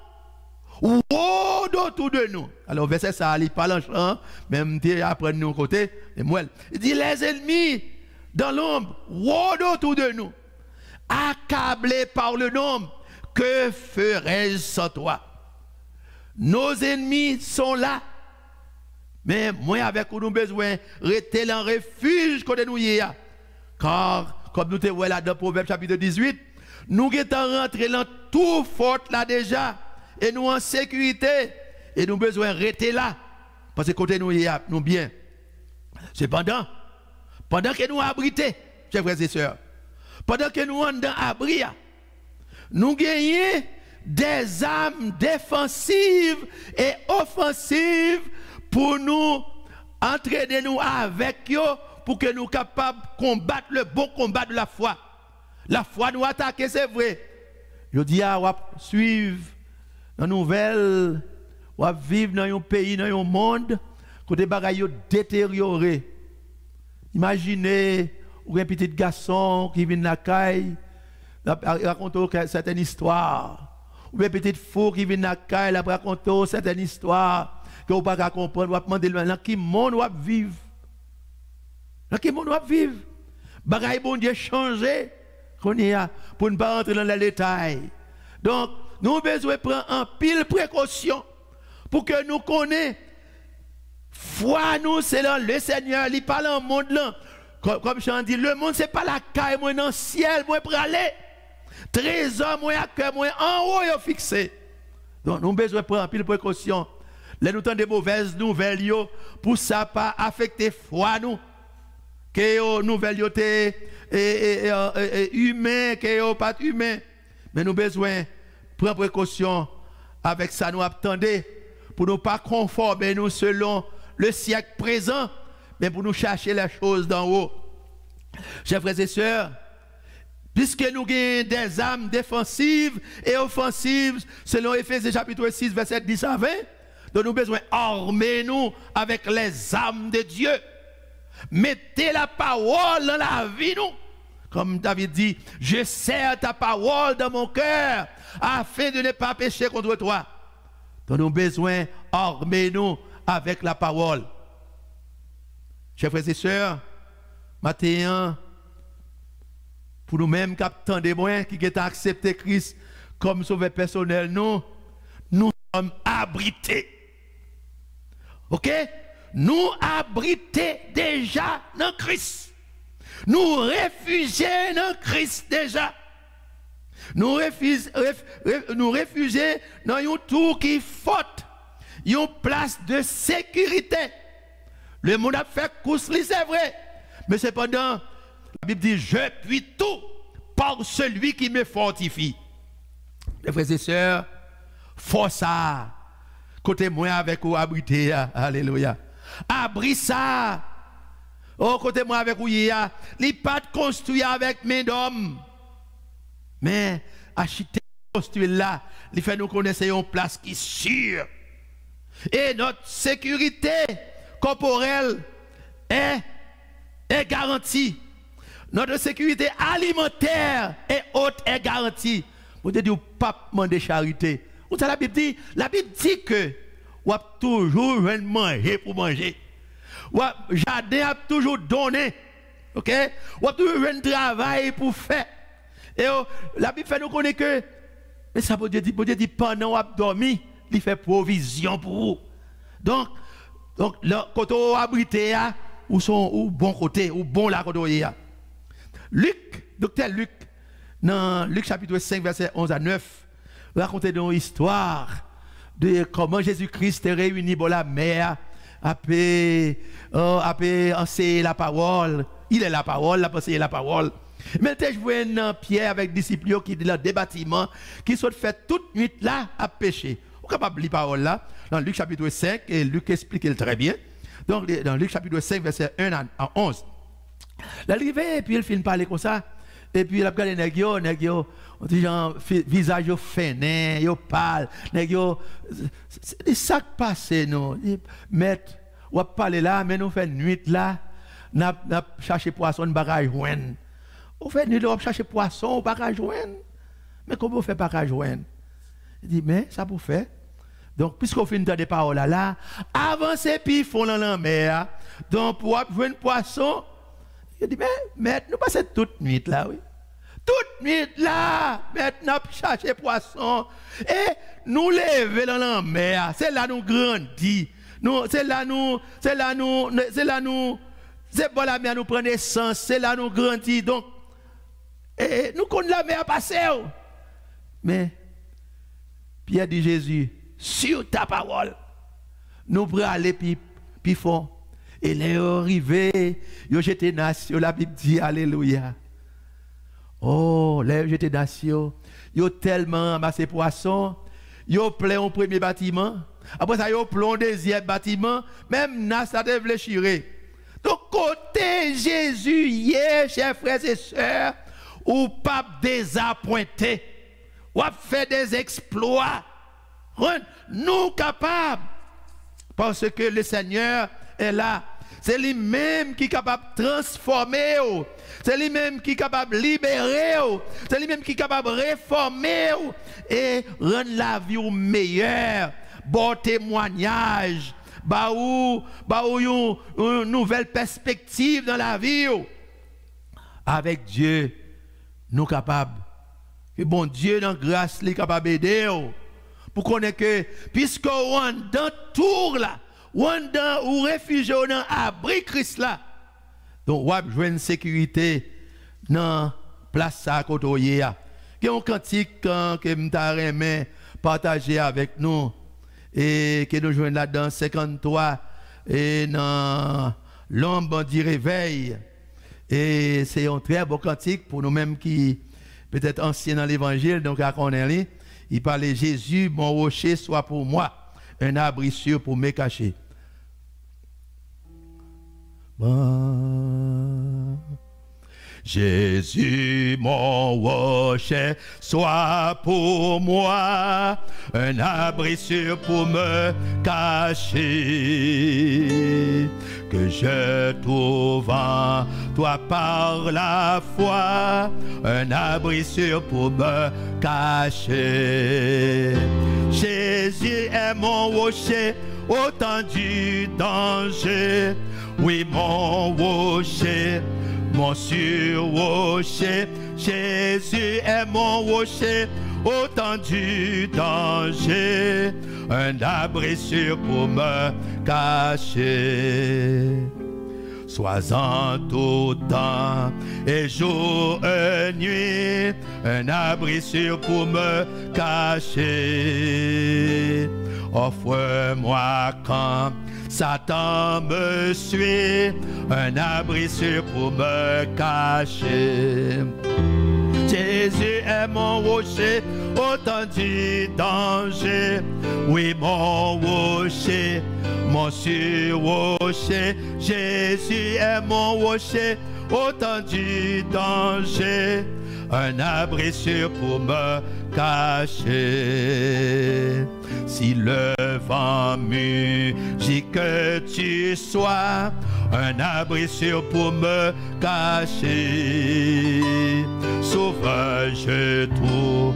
ou autour de nous. Alors, verset ça, il parle en chant, même après nous côté, et moi, il dit, les ennemis dans l'ombre, ou autour de nous, accablés par le nombre, que ferais-je sans toi? Nos ennemis sont là. Mais moi, avec nous, nous besoin de rester dans le refuge côté nous. Car, comme nous te voyons là dans Proverbe chapitre 18, nous sommes rentrés dans tout fort là déjà. Et nous en sécurité. Et nous besoin de rester là. Parce que côté nous, nous bien. Cependant, pendant que nous abrités, chers frères et sœurs, pendant que nous sommes dans l'abri, nous gagnons des armes défensives et offensives pour nous entraîner nous avec eux pour que nous soyons capables de combattre le bon combat de la foi. La foi nous attaque, c'est vrai. Je dis à suivre une nouvelle, ou à vivre dans un pays, dans un monde, où des bagailles détériorées. Imaginez un petit garçon qui vient de la caille, raconte certaines histoires. Ou bien petit fou qui vient de la caille, raconte certaines histoires que vous ne pouvez pas comprendre, vous demander dans quel monde vous vivez. Dans quel monde vous vivez. Bagaille bon Dieu changer pour ne pas rentrer dans les détails. Donc, nous avons besoin de prendre un pile précaution pour que nous connaissions. Foi nous, c'est là le Seigneur, il parle en monde là. Comme je dis, le monde, ce n'est pas la caille, moi dans le ciel, moi pour aller. Trésor, moi à cœur, moi en haut, il fixé. Donc, nous avons besoin de prendre un pile précaution. Là, nous avons des mauvaises nouvelles, pour ça pas affecter foi nous. Que les nouvelles sont humaines, que les pas humaines. Mais nous avons besoin de prendre précaution avec ça, nous attendons, pour ne pas conformer nous selon le siècle présent, mais pour nous chercher les choses d'en haut. Chers frères et sœurs, puisque nous avons des armes défensives et offensives, selon Éphésiens chapitre 6, verset 10 à 20, Donc nous avons besoin d'armer nous avec les armes de Dieu. Mettez la parole dans la vie nous. Comme David dit, je serre ta parole dans mon cœur afin de ne pas pécher contre toi. Donc nous avons besoin d'armer nous avec la parole. Chers frères et sœurs, matin, pour nous-mêmes qui attendons, qui avons accepté Christ comme sauveur personnel, nous sommes abrités. Ok? Nous abrités déjà dans Christ. Nous réfugiés dans Christ déjà. Nous réfugiés dans un tour qui faute, une place de sécurité. Le monde a fait course, c'est vrai. Mais cependant, la Bible dit, je puis tout par celui qui me fortifie. Les frères et sœurs, force ça. Côté moi avec vous, abrité. Alléluia. Abri ça. Oh, côté moi avec vous, il n'est pas construit avec main d'homme. Mais acheter, construire là, il fait nous connaître une place qui est sûre. Et notre sécurité corporelle est garantie. Notre sécurité alimentaire et autre est garantie. Vous dites, vous ne pas demander charité. Vous savez, la Bible dit que vous avez toujours manger pour manger. Jardin a toujours donné. Ok? Vous avez toujours un travail pour faire. Et la Bible fait nous connaître que, mais ça veut dire pendant que vous dormi, il fait provision pour vous. Donc quand vous abrité, ou sont au bon côté, ou bon là côté. Docteur Luc, dans Luc chapitre 5, verset 11 à 9, raconte une histoire de comment Jésus-Christ est réuni dans la mer, après enseigner la parole. Il est la parole, il a enseigné la parole. Mais je vois un Pierre avec des disciples qui dans des bâtiments qui sont faits toute nuit là à pêcher. Vous êtes capable de lire la parole là, dans Luc chapitre 5, et Luc explique très bien. Donc, dans Luc chapitre 5, verset 1 à 11. L'arrivée, et puis il finit parler comme ça. Et puis il a regardé les gens, on dit genre, visage fainé, ils parlent. C'est ça qui passe, nous. Maître, on va parler là, mais nous faisons nuit là, nous cherchons poisson, nous ne joindre. On fait nuit là, on cherche poisson, on ne joindre. Mais comment on fait pas joindre? Il dit, mais ça pour faire. Donc, puisqu'on fait une des paroles là, avancez puis font dans la mer. Donc, pour jouer un poisson, il dit, mais maître, nous passons toute nuit là, oui. Toute nuit là, maintenant, chercher poisson. Et nous lever dans la mer. C'est là nous grandis. C'est là nous, c'est bon la mer nous prend naissance. C'est là nous grandis. Donc, et nous connaissons la mer passer. Mais, Pierre dit Jésus, sur ta parole, nous pourrons aller puis fond. Et les arrivés, ils jeté nation, la Bible dit alléluia. Oh, les jeté nation, ils ont tellement amassé poissons, ils ont plein au premier bâtiment. Après ça, ils ont plein au deuxième bâtiment, même Nas a défléchiré. Donc, côté Jésus, hier, chers frères et sœurs, ou pas désappointé, ou a fait des exploits. Nous capables, parce que le Seigneur est là. C'est lui-même qui est capable de transformer. C'est lui-même qui est capable de libérer. C'est lui-même qui est capable de réformer et rendre la vie meilleure. Bon témoignage. Une nouvelle perspective dans la vie. Avec Dieu, nous sommes capables. Et bon Dieu, dans la grâce, il est capable d'aider. Pour connaître que, puisque on est dans tour là, on est dans ou réfugié dans abri Christ là, donc on va jouer une sécurité dans place à côté. Il y a un cantique que nous avons partagé avec nous et que nous jouons là-dedans 53 et dans l'ombre du réveil. Et c'est un très beau cantique pour nous-mêmes qui peut-être anciens dans l'évangile, donc à Cornélie. Il parlait Jésus, mon rocher, soit pour moi un abri sûr pour me cacher. Bon. Jésus, mon rocher, sois pour moi un abri sûr pour me cacher. Que je trouve en toi par la foi un abri sûr pour me cacher. Jésus est mon rocher au temps du danger. Oui, mon rocher, mon sûr rocher. Jésus est mon rocher au temps du danger. Un abri sûr pour me cacher. Sois en tout temps et jour et nuit, un abri sûr pour me cacher. Offre-moi quand Satan me suit, un abri sûr pour me cacher. Jésus est mon rocher au temps du danger. Oui, mon rocher, mon sûr rocher. Jésus est mon rocher au temps du danger. Un abri sûr pour me cacher. Si le vent musique que tu sois, un abri sûr pour me cacher. Sauveur, je trouve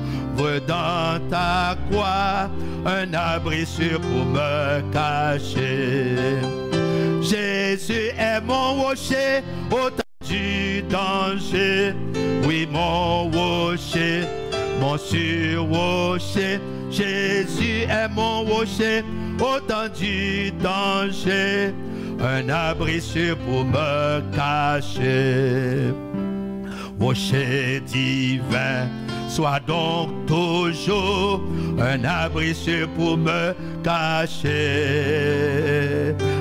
dans ta croix un abri sûr pour me cacher. Jésus est mon rocher au temps du danger. Oui, mon rocher, mon sûr rocher. Jésus est mon rocher au temps du danger. Un abri sûr pour me cacher. Rocher divin, sois donc toujours un abri sûr pour me cacher.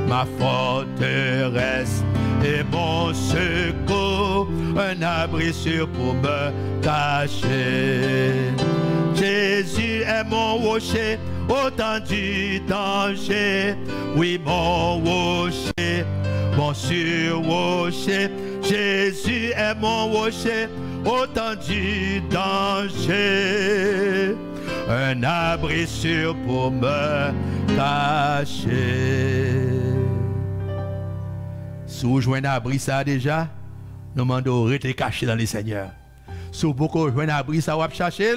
Ma forteresse et mon secours, un abri sûr pour me cacher. Jésus est mon rocher au temps du danger. Oui, mon rocher, mon sûr rocher. Jésus est mon rocher au temps du danger. Un abri sûr pour me cacher. Si vous jouez un abri ça déjà, nous demandons de rester caché dans les seigneurs. Si vous jouez un abri ça, vous chercher,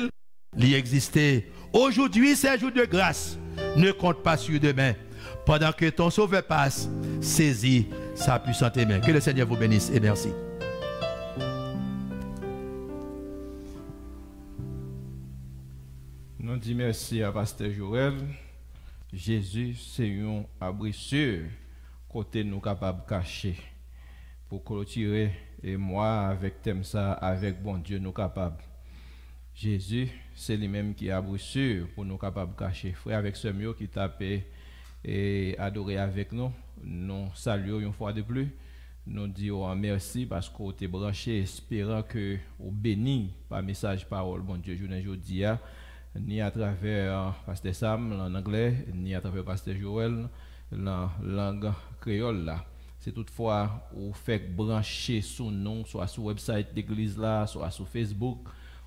il existait. Aujourd'hui, c'est un jour de grâce. Ne compte pas sur demain. Pendant que ton sauveur passe, saisis sa puissante main. Que le Seigneur vous bénisse et merci. Nous disons merci à Pasteur Joël. Jésus, c'est un abri sûr, côté nous capables de cacher. Pour clôturer, et moi, avec thème ça, avec bon Dieu, nous capables. Jésus, c'est lui-même qui est abri sûr pour nous capables de cacher. Frère, avec ce mieux qui tapait et adoré avec nous, nous saluons une fois de plus. Nous disons merci parce que vous êtes branché, espérant que vous béni par message parole, bon Dieu, je ne dis ni à travers Pasteur Sam en anglais, ni à travers Pasteur Joël en langue créole là. C'est toutefois vous faites brancher sous nous, soit sur le website d'église là, soit sur Facebook,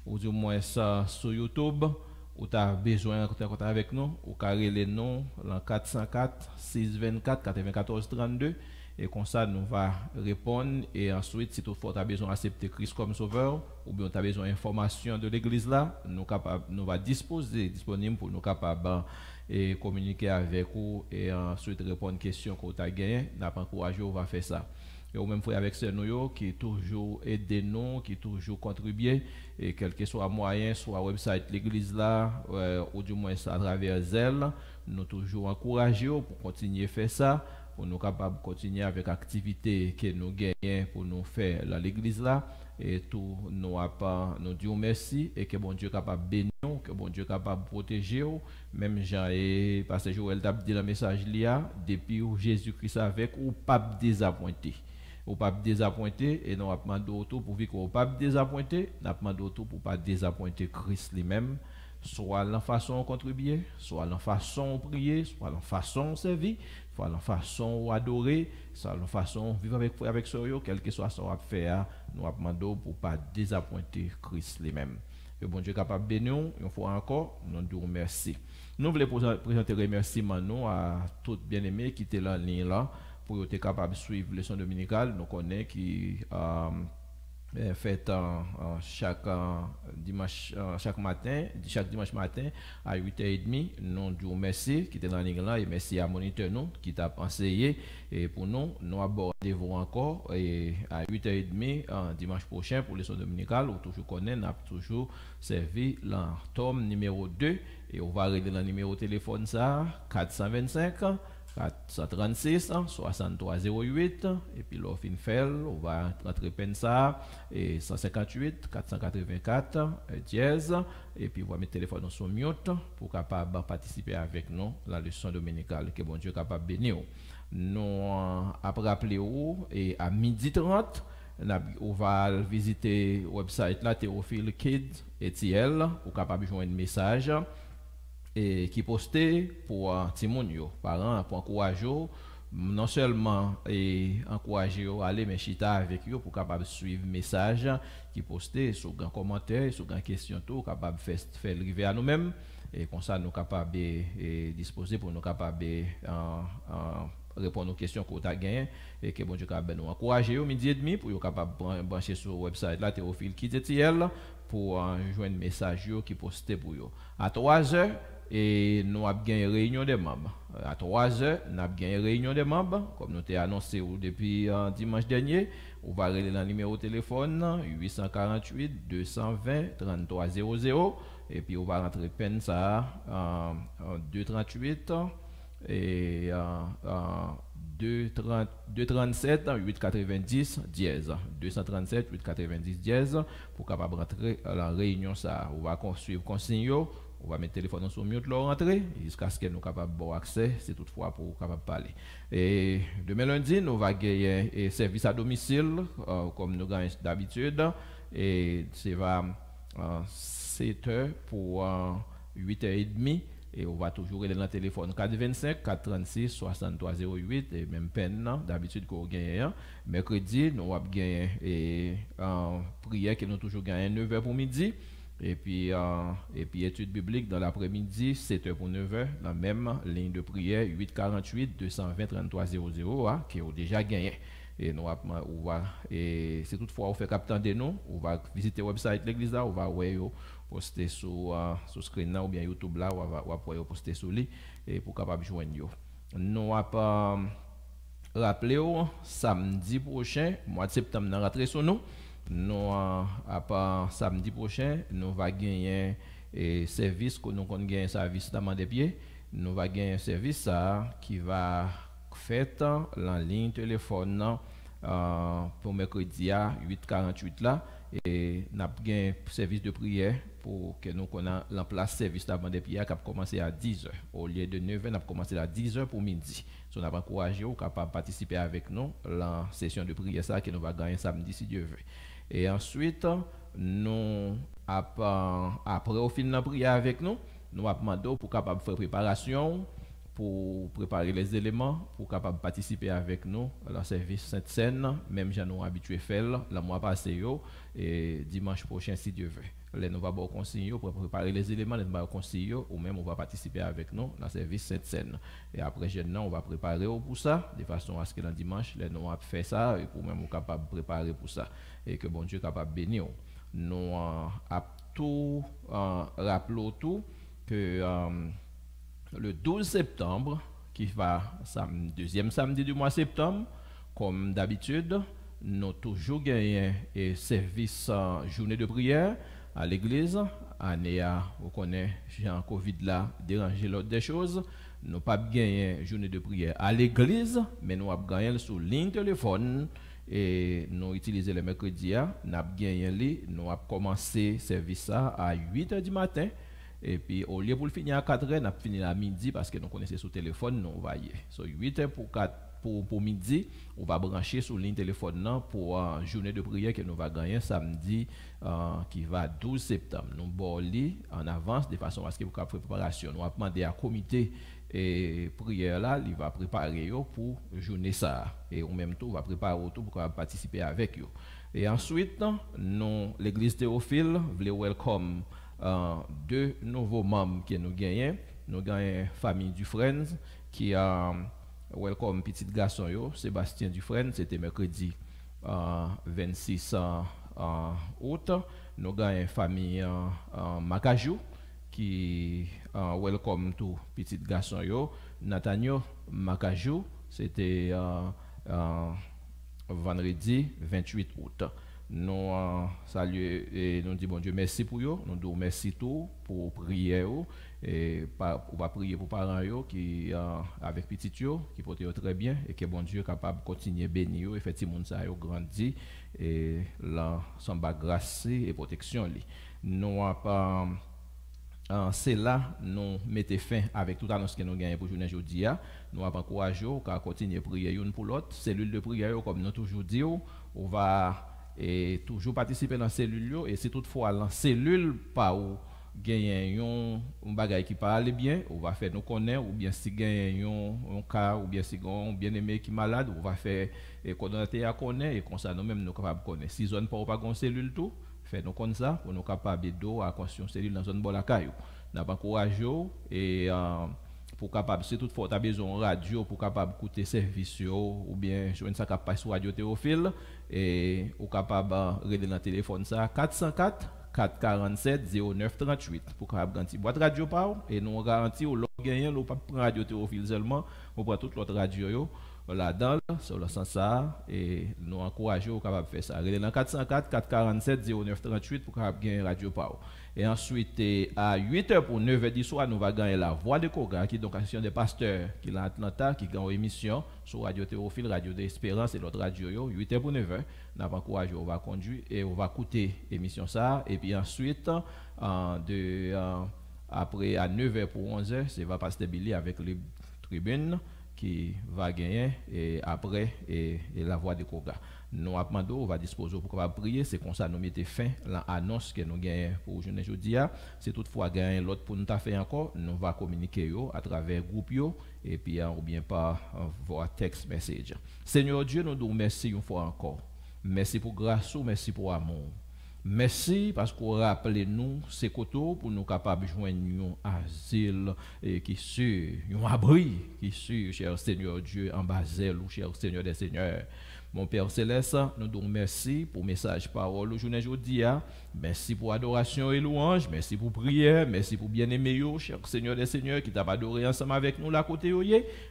ou du moins ça sur YouTube, ou tu as besoin de contact avec nous, ou carré les noms, dans 404 624 94 32, et comme ça nous va répondre, et ensuite si toutefois tu as besoin d'accepter Christ comme sauveur, ou bien tu as besoin d'informations de l'église là, nous va disponible pour nous capables et communiquer avec vous et ensuite répondre aux questions que vous avez gagnées. Nous avons encouragé, on va faire ça. Et au même frère avec ce nous qui toujours aidé nous, qui toujours contribué, et quel que soit moyen, soit website l'église là, ou du moins à travers elle, nous toujours encouragé pour continuer à faire ça, pour nous capables de continuer avec l'activité que nous gagnons pour nous faire dans l'église là. Et tout nous disons merci et que bon Dieu est capable de bénir, que bon Dieu est capable de protéger. Même Jean et Pasteur Joël t'a dit dans le message là, depuis Jésus-Christ avec ou pas désappointé. Ou pas désappointé et nous avons demandé autour pour vivre ou pas désappointé, nous avons demandé autour pour pas désappointer Christ lui-même. soit la façon contribuer, soit la façon prier, soit la façon servir, soit la façon adorer, soit la façon vivre avec sérieux, quel que soit ce qu'on va faire, nous demandons pour pas désappointer Christ lui-même. Que bon Dieu est capable de bénir, une fois encore, nous disons merci. Nous voulons présenter remerciements nous à tous bien-aimés qui étaient en ligne là pour être capable de suivre les leçons dominicales. Nous connaissons qui fait chaque dimanche matin à 8h30. Nous disons merci qui était dans la ligne là et merci à moniteur nous qui t'a enseigné et pour nous abordez-vous encore et à 8h30 dimanche prochain pour les leçons dominicales. Ou toujours connaît, n'a toujours servi le tome numéro 2 et on va régler le numéro de téléphone ça 425 436 6308 et puis l'offre on va rentrer peine ça et 158 484 dièse et puis on va mettre le téléphone sur mute pour capable participer avec nous la leçon dominicale que bon Dieu capable bénir. Nous après rappeler et à 12h30 on va visiter le website là Théophile Kids ETL pour capable joindre un message et qui posté pour Timonio parents pour encourager non seulement et encourager à aller mais chita avec eux pour capable suivre message qui posté sur un commentaire sur une question tout capable faire arriver à nous-mêmes et comme ça nous capable disposer pour nous capable répondre aux questions qu'on a gagnées et que bon Dieu capable nous encourager au 12h30 pour capable brancher sur le website là Théophile Kids pour joindre message qui posté pour eux à 3h et nous avons gagné réunion des membres. À 3h, nous avons gagné réunion des membres, comme nous avons annoncé depuis dimanche dernier. On va régler le numéro de téléphone 848 220 3300 et puis on va rentrer peine ça 238 et 237 890 dièse 237 890 dièse pour capable rentrer à la réunion ça. On va suivre consigne. On va mettre le téléphone sur mute là rentrer jusqu'à ce que nous capable avoir accès c'est toutefois pour capable parler. Et demain lundi nous va gagner un service à domicile comme nous gagnons d'habitude et c'est va 7h pour 8h30 et on va toujours aller dans le téléphone 425 436 6308 et même peine d'habitude qu'on gagne. Mercredi nous va gagner et prière que nous toujours gagnons 9h pour midi. Et puis études bibliques dans l'après-midi 7h pour 9h la même ligne de prière 848 220 3300 qui ont déjà gagné et nous et c'est toutefois on fait capter de nous on va visiter le website l'église là on va poster sur screen là ou bien YouTube là on va poster sur lui et pour capable joindre nous pas rappeler samedi prochain mois de septembre dans rentrer sur nous. Nous à samedi prochain nous va gagner un service que nous gagnons un service d'amende des pieds nous va gagner un service ça qui va fait en ligne téléphone pour mercredi à 8h48 là et n'a gagné service de prière pour que nous connaissons en place service d'amende des pieds qui a commencé à 10h au lieu de 9h n'a commencé à 10h pour midi. So, on a encouragé ou capable participer avec nous la session de prière ça que nous va gagner samedi si Dieu veut. Et ensuite, nous, après au fin de la prière avec nous, nous avons demandé pour capable faire préparation, pour préparer les éléments, pour capable participer avec nous à la service Sainte-Seine, même si nous habitués à faire le mois passé et dimanche prochain si Dieu veut. Là, nous allons conseiller pour préparer les éléments, nous allons conseiller ou même on va participer avec nous dans la service Sainte-Seine. Et après, on va préparer pour ça, de façon à ce que le dimanche, là, nous allons faire ça et pour même nous capable de préparer pour ça. Et que bon Dieu est capable de bénir. Nous rappelons tout que le 12 septembre, qui va deuxième samedi du mois de septembre, comme d'habitude, nous toujours gagné un service journée de prière à l'église. Anéa, vous connaissez, Jean Covid là, déranger l'autre des choses. Nous pas gagné journée de prière à l'église, mais nous avons gagné sur ligne téléphone. Et nous utilisons le mercredi, nous avons gagné, nous avons commencé service à 8h du matin. Et puis, au lieu pour le finir à 4h, nous avons fini à midi parce que nous connaissons sur téléphone, nous voyons. So, 8h pour 4 pour midi, on va brancher sur ligne téléphone non, pour une journée de prière que nous va gagner samedi qui va 12 septembre. Nous bolli en avance de façon à ce que vous faire préparation. Nous avons demandé à comité et prière là, il va préparer pour journée ça et en même temps on va préparer tout pour participer avec eux. Et ensuite, nous l'église Théophile voulait welcome deux nouveaux membres que nous gagnons. Nous gagnons famille Dufresne qui a welcome petit garçon yo, Sébastien Dufresne, c'était mercredi 26 août. Nous gagnons famille Macajou qui welcome tout petit garçon yo, Nathaniel Macajou, c'était vendredi 28 août. Nous saluons et nous disons bon Dieu merci pour eux, nous disons merci tout pour prier et on va prier pour parents yo qui avec petit yo qui portent très bien et que bon Dieu est capable de continuer bénir et faire ti moun sa yo grandi et là sans grâce et protection li. Nous pas c'est là nous mettons fin avec toute annonce que nous gagnons pour journée aujourd'hui. Nous avons encouragé à continuer à prier une pour l'autre. Cellule de prière comme nous toujours dit, on va et toujours participer dans la cellule et si toutefois la cellule pas ou gagner un bagage qui parle bien, on va faire nous connaître ou bien si gagner un cas ou bien si un bien-aimé qui malade, on va faire et coordonner à connaître et comme ça nous même nous capable connaître. Si zone pas une cellule tout, fait nous comme ça pour nous capable d'eau à construire cellule dans zone bon caillou. N'a pas encouragé et pour capable si toutefois tu as besoin de radio pour capable écouter service ou bien joindre ça capable sur radio Théophile et ou capable regarder dans téléphone ça 404 447 0938 pour capable garantir boîte radio pas et nous garantir l'autre gagnant l'on pas prendre radio Théophile seulement on prend toute l'autre radio yo là-dedans sur le sens ça et nous encourageons capable faire ça regarder dans 404 447 0938 pour capable gagner radio pas. Et ensuite, à 8h pour 9h du soir, nous allons gagner la Voix de Koga, qui est donc association des pasteurs qui est à Atlanta, qui gagne une émission sur Radio Théophile, Radio d'Espérance et l'autre radio. 8h pour 9h, nous avons encouragé, on va conduire et on va écouter l'émission ça. Et puis ensuite, après à 9h pour 11h, c'est va passer Billy avec les tribunes qui va gagner et après et la Voix de Koga. Nous appelons, on va disposer pour pouvoir prier, c'est comme ça nous mettons fin à l'annonce que nous gagnons pour aujourd'hui jeudi. Si toutefois gagne l'autre pour nous faire encore, nous va communiquer à travers groupe et puis ou bien par voie texte message. Seigneur Dieu, nous nous merci une fois encore. Merci pour grâce, merci pour amour. Merci parce qu'on rappelle nous ces côtés pour nous capables de joindre un asile et qui est un abri, qui est, cher Seigneur Dieu, en Basel ou cher Seigneur des Seigneurs. Mon Père Céleste, nous disons merci pour le message parole aujourd'hui jeudi. Merci pour adoration et louange. Merci pour prière. Merci pour bien-aimé, cher Seigneur des Seigneurs, qui t'a adoré ensemble avec nous là côté. Nous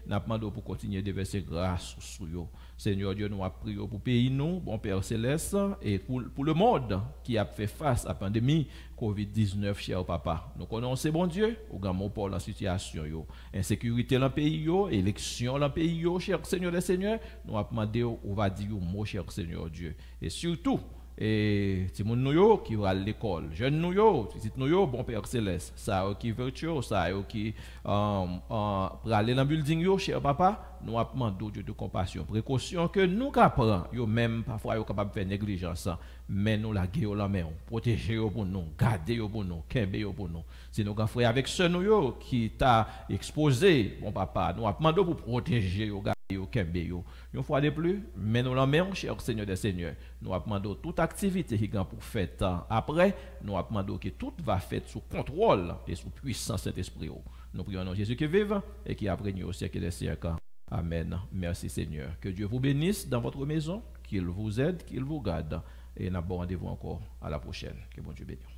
demandons pour continuer de verser grâce sur eux. Seigneur Dieu, nous avons prié pour pays nous, bon Père Céleste, et pour le monde qui a fait face à la pandémie COVID-19, cher papa. Nous connaissons, bon Dieu, au grand pour la situation, insécurité dans le pays, élection dans le pays, cher Seigneur des Seigneurs, nous avons demandé, on va dire, mot, cher Seigneur Dieu. Et surtout, et si moun nou yo qui va à l'école, jeune nou yo, petit nou yo, bon Père Céleste, ça qui virtueux, ça qui pour aller dans building yo, cher papa, nous demandons Dieu de compassion, précaution que nous capable yo même parfois yo capable faire négligence, mais nous la gué la main, protéger yo pour nous, garder yo pour nous, kembe yo pour nous. Si nous gars frère avec ceux nou yo qui t'a exposé, bon papa, nous demandons pour protéger yo, garder kembe yo. Une fois de plus, mais nous la main, cher Seigneur des Seigneurs, nous demandons toute activité qui est pour faire après, nous demandons que tout va faire sous contrôle et sous puissance Saint-Esprit. Nous prions en Jésus qui vive et qui a régné au siècle des siècles. Amen. Merci Seigneur. Que Dieu vous bénisse dans votre maison, qu'il vous aide, qu'il vous garde. Et nous avons rendez-vous encore à la prochaine. Que bon Dieu bénisse.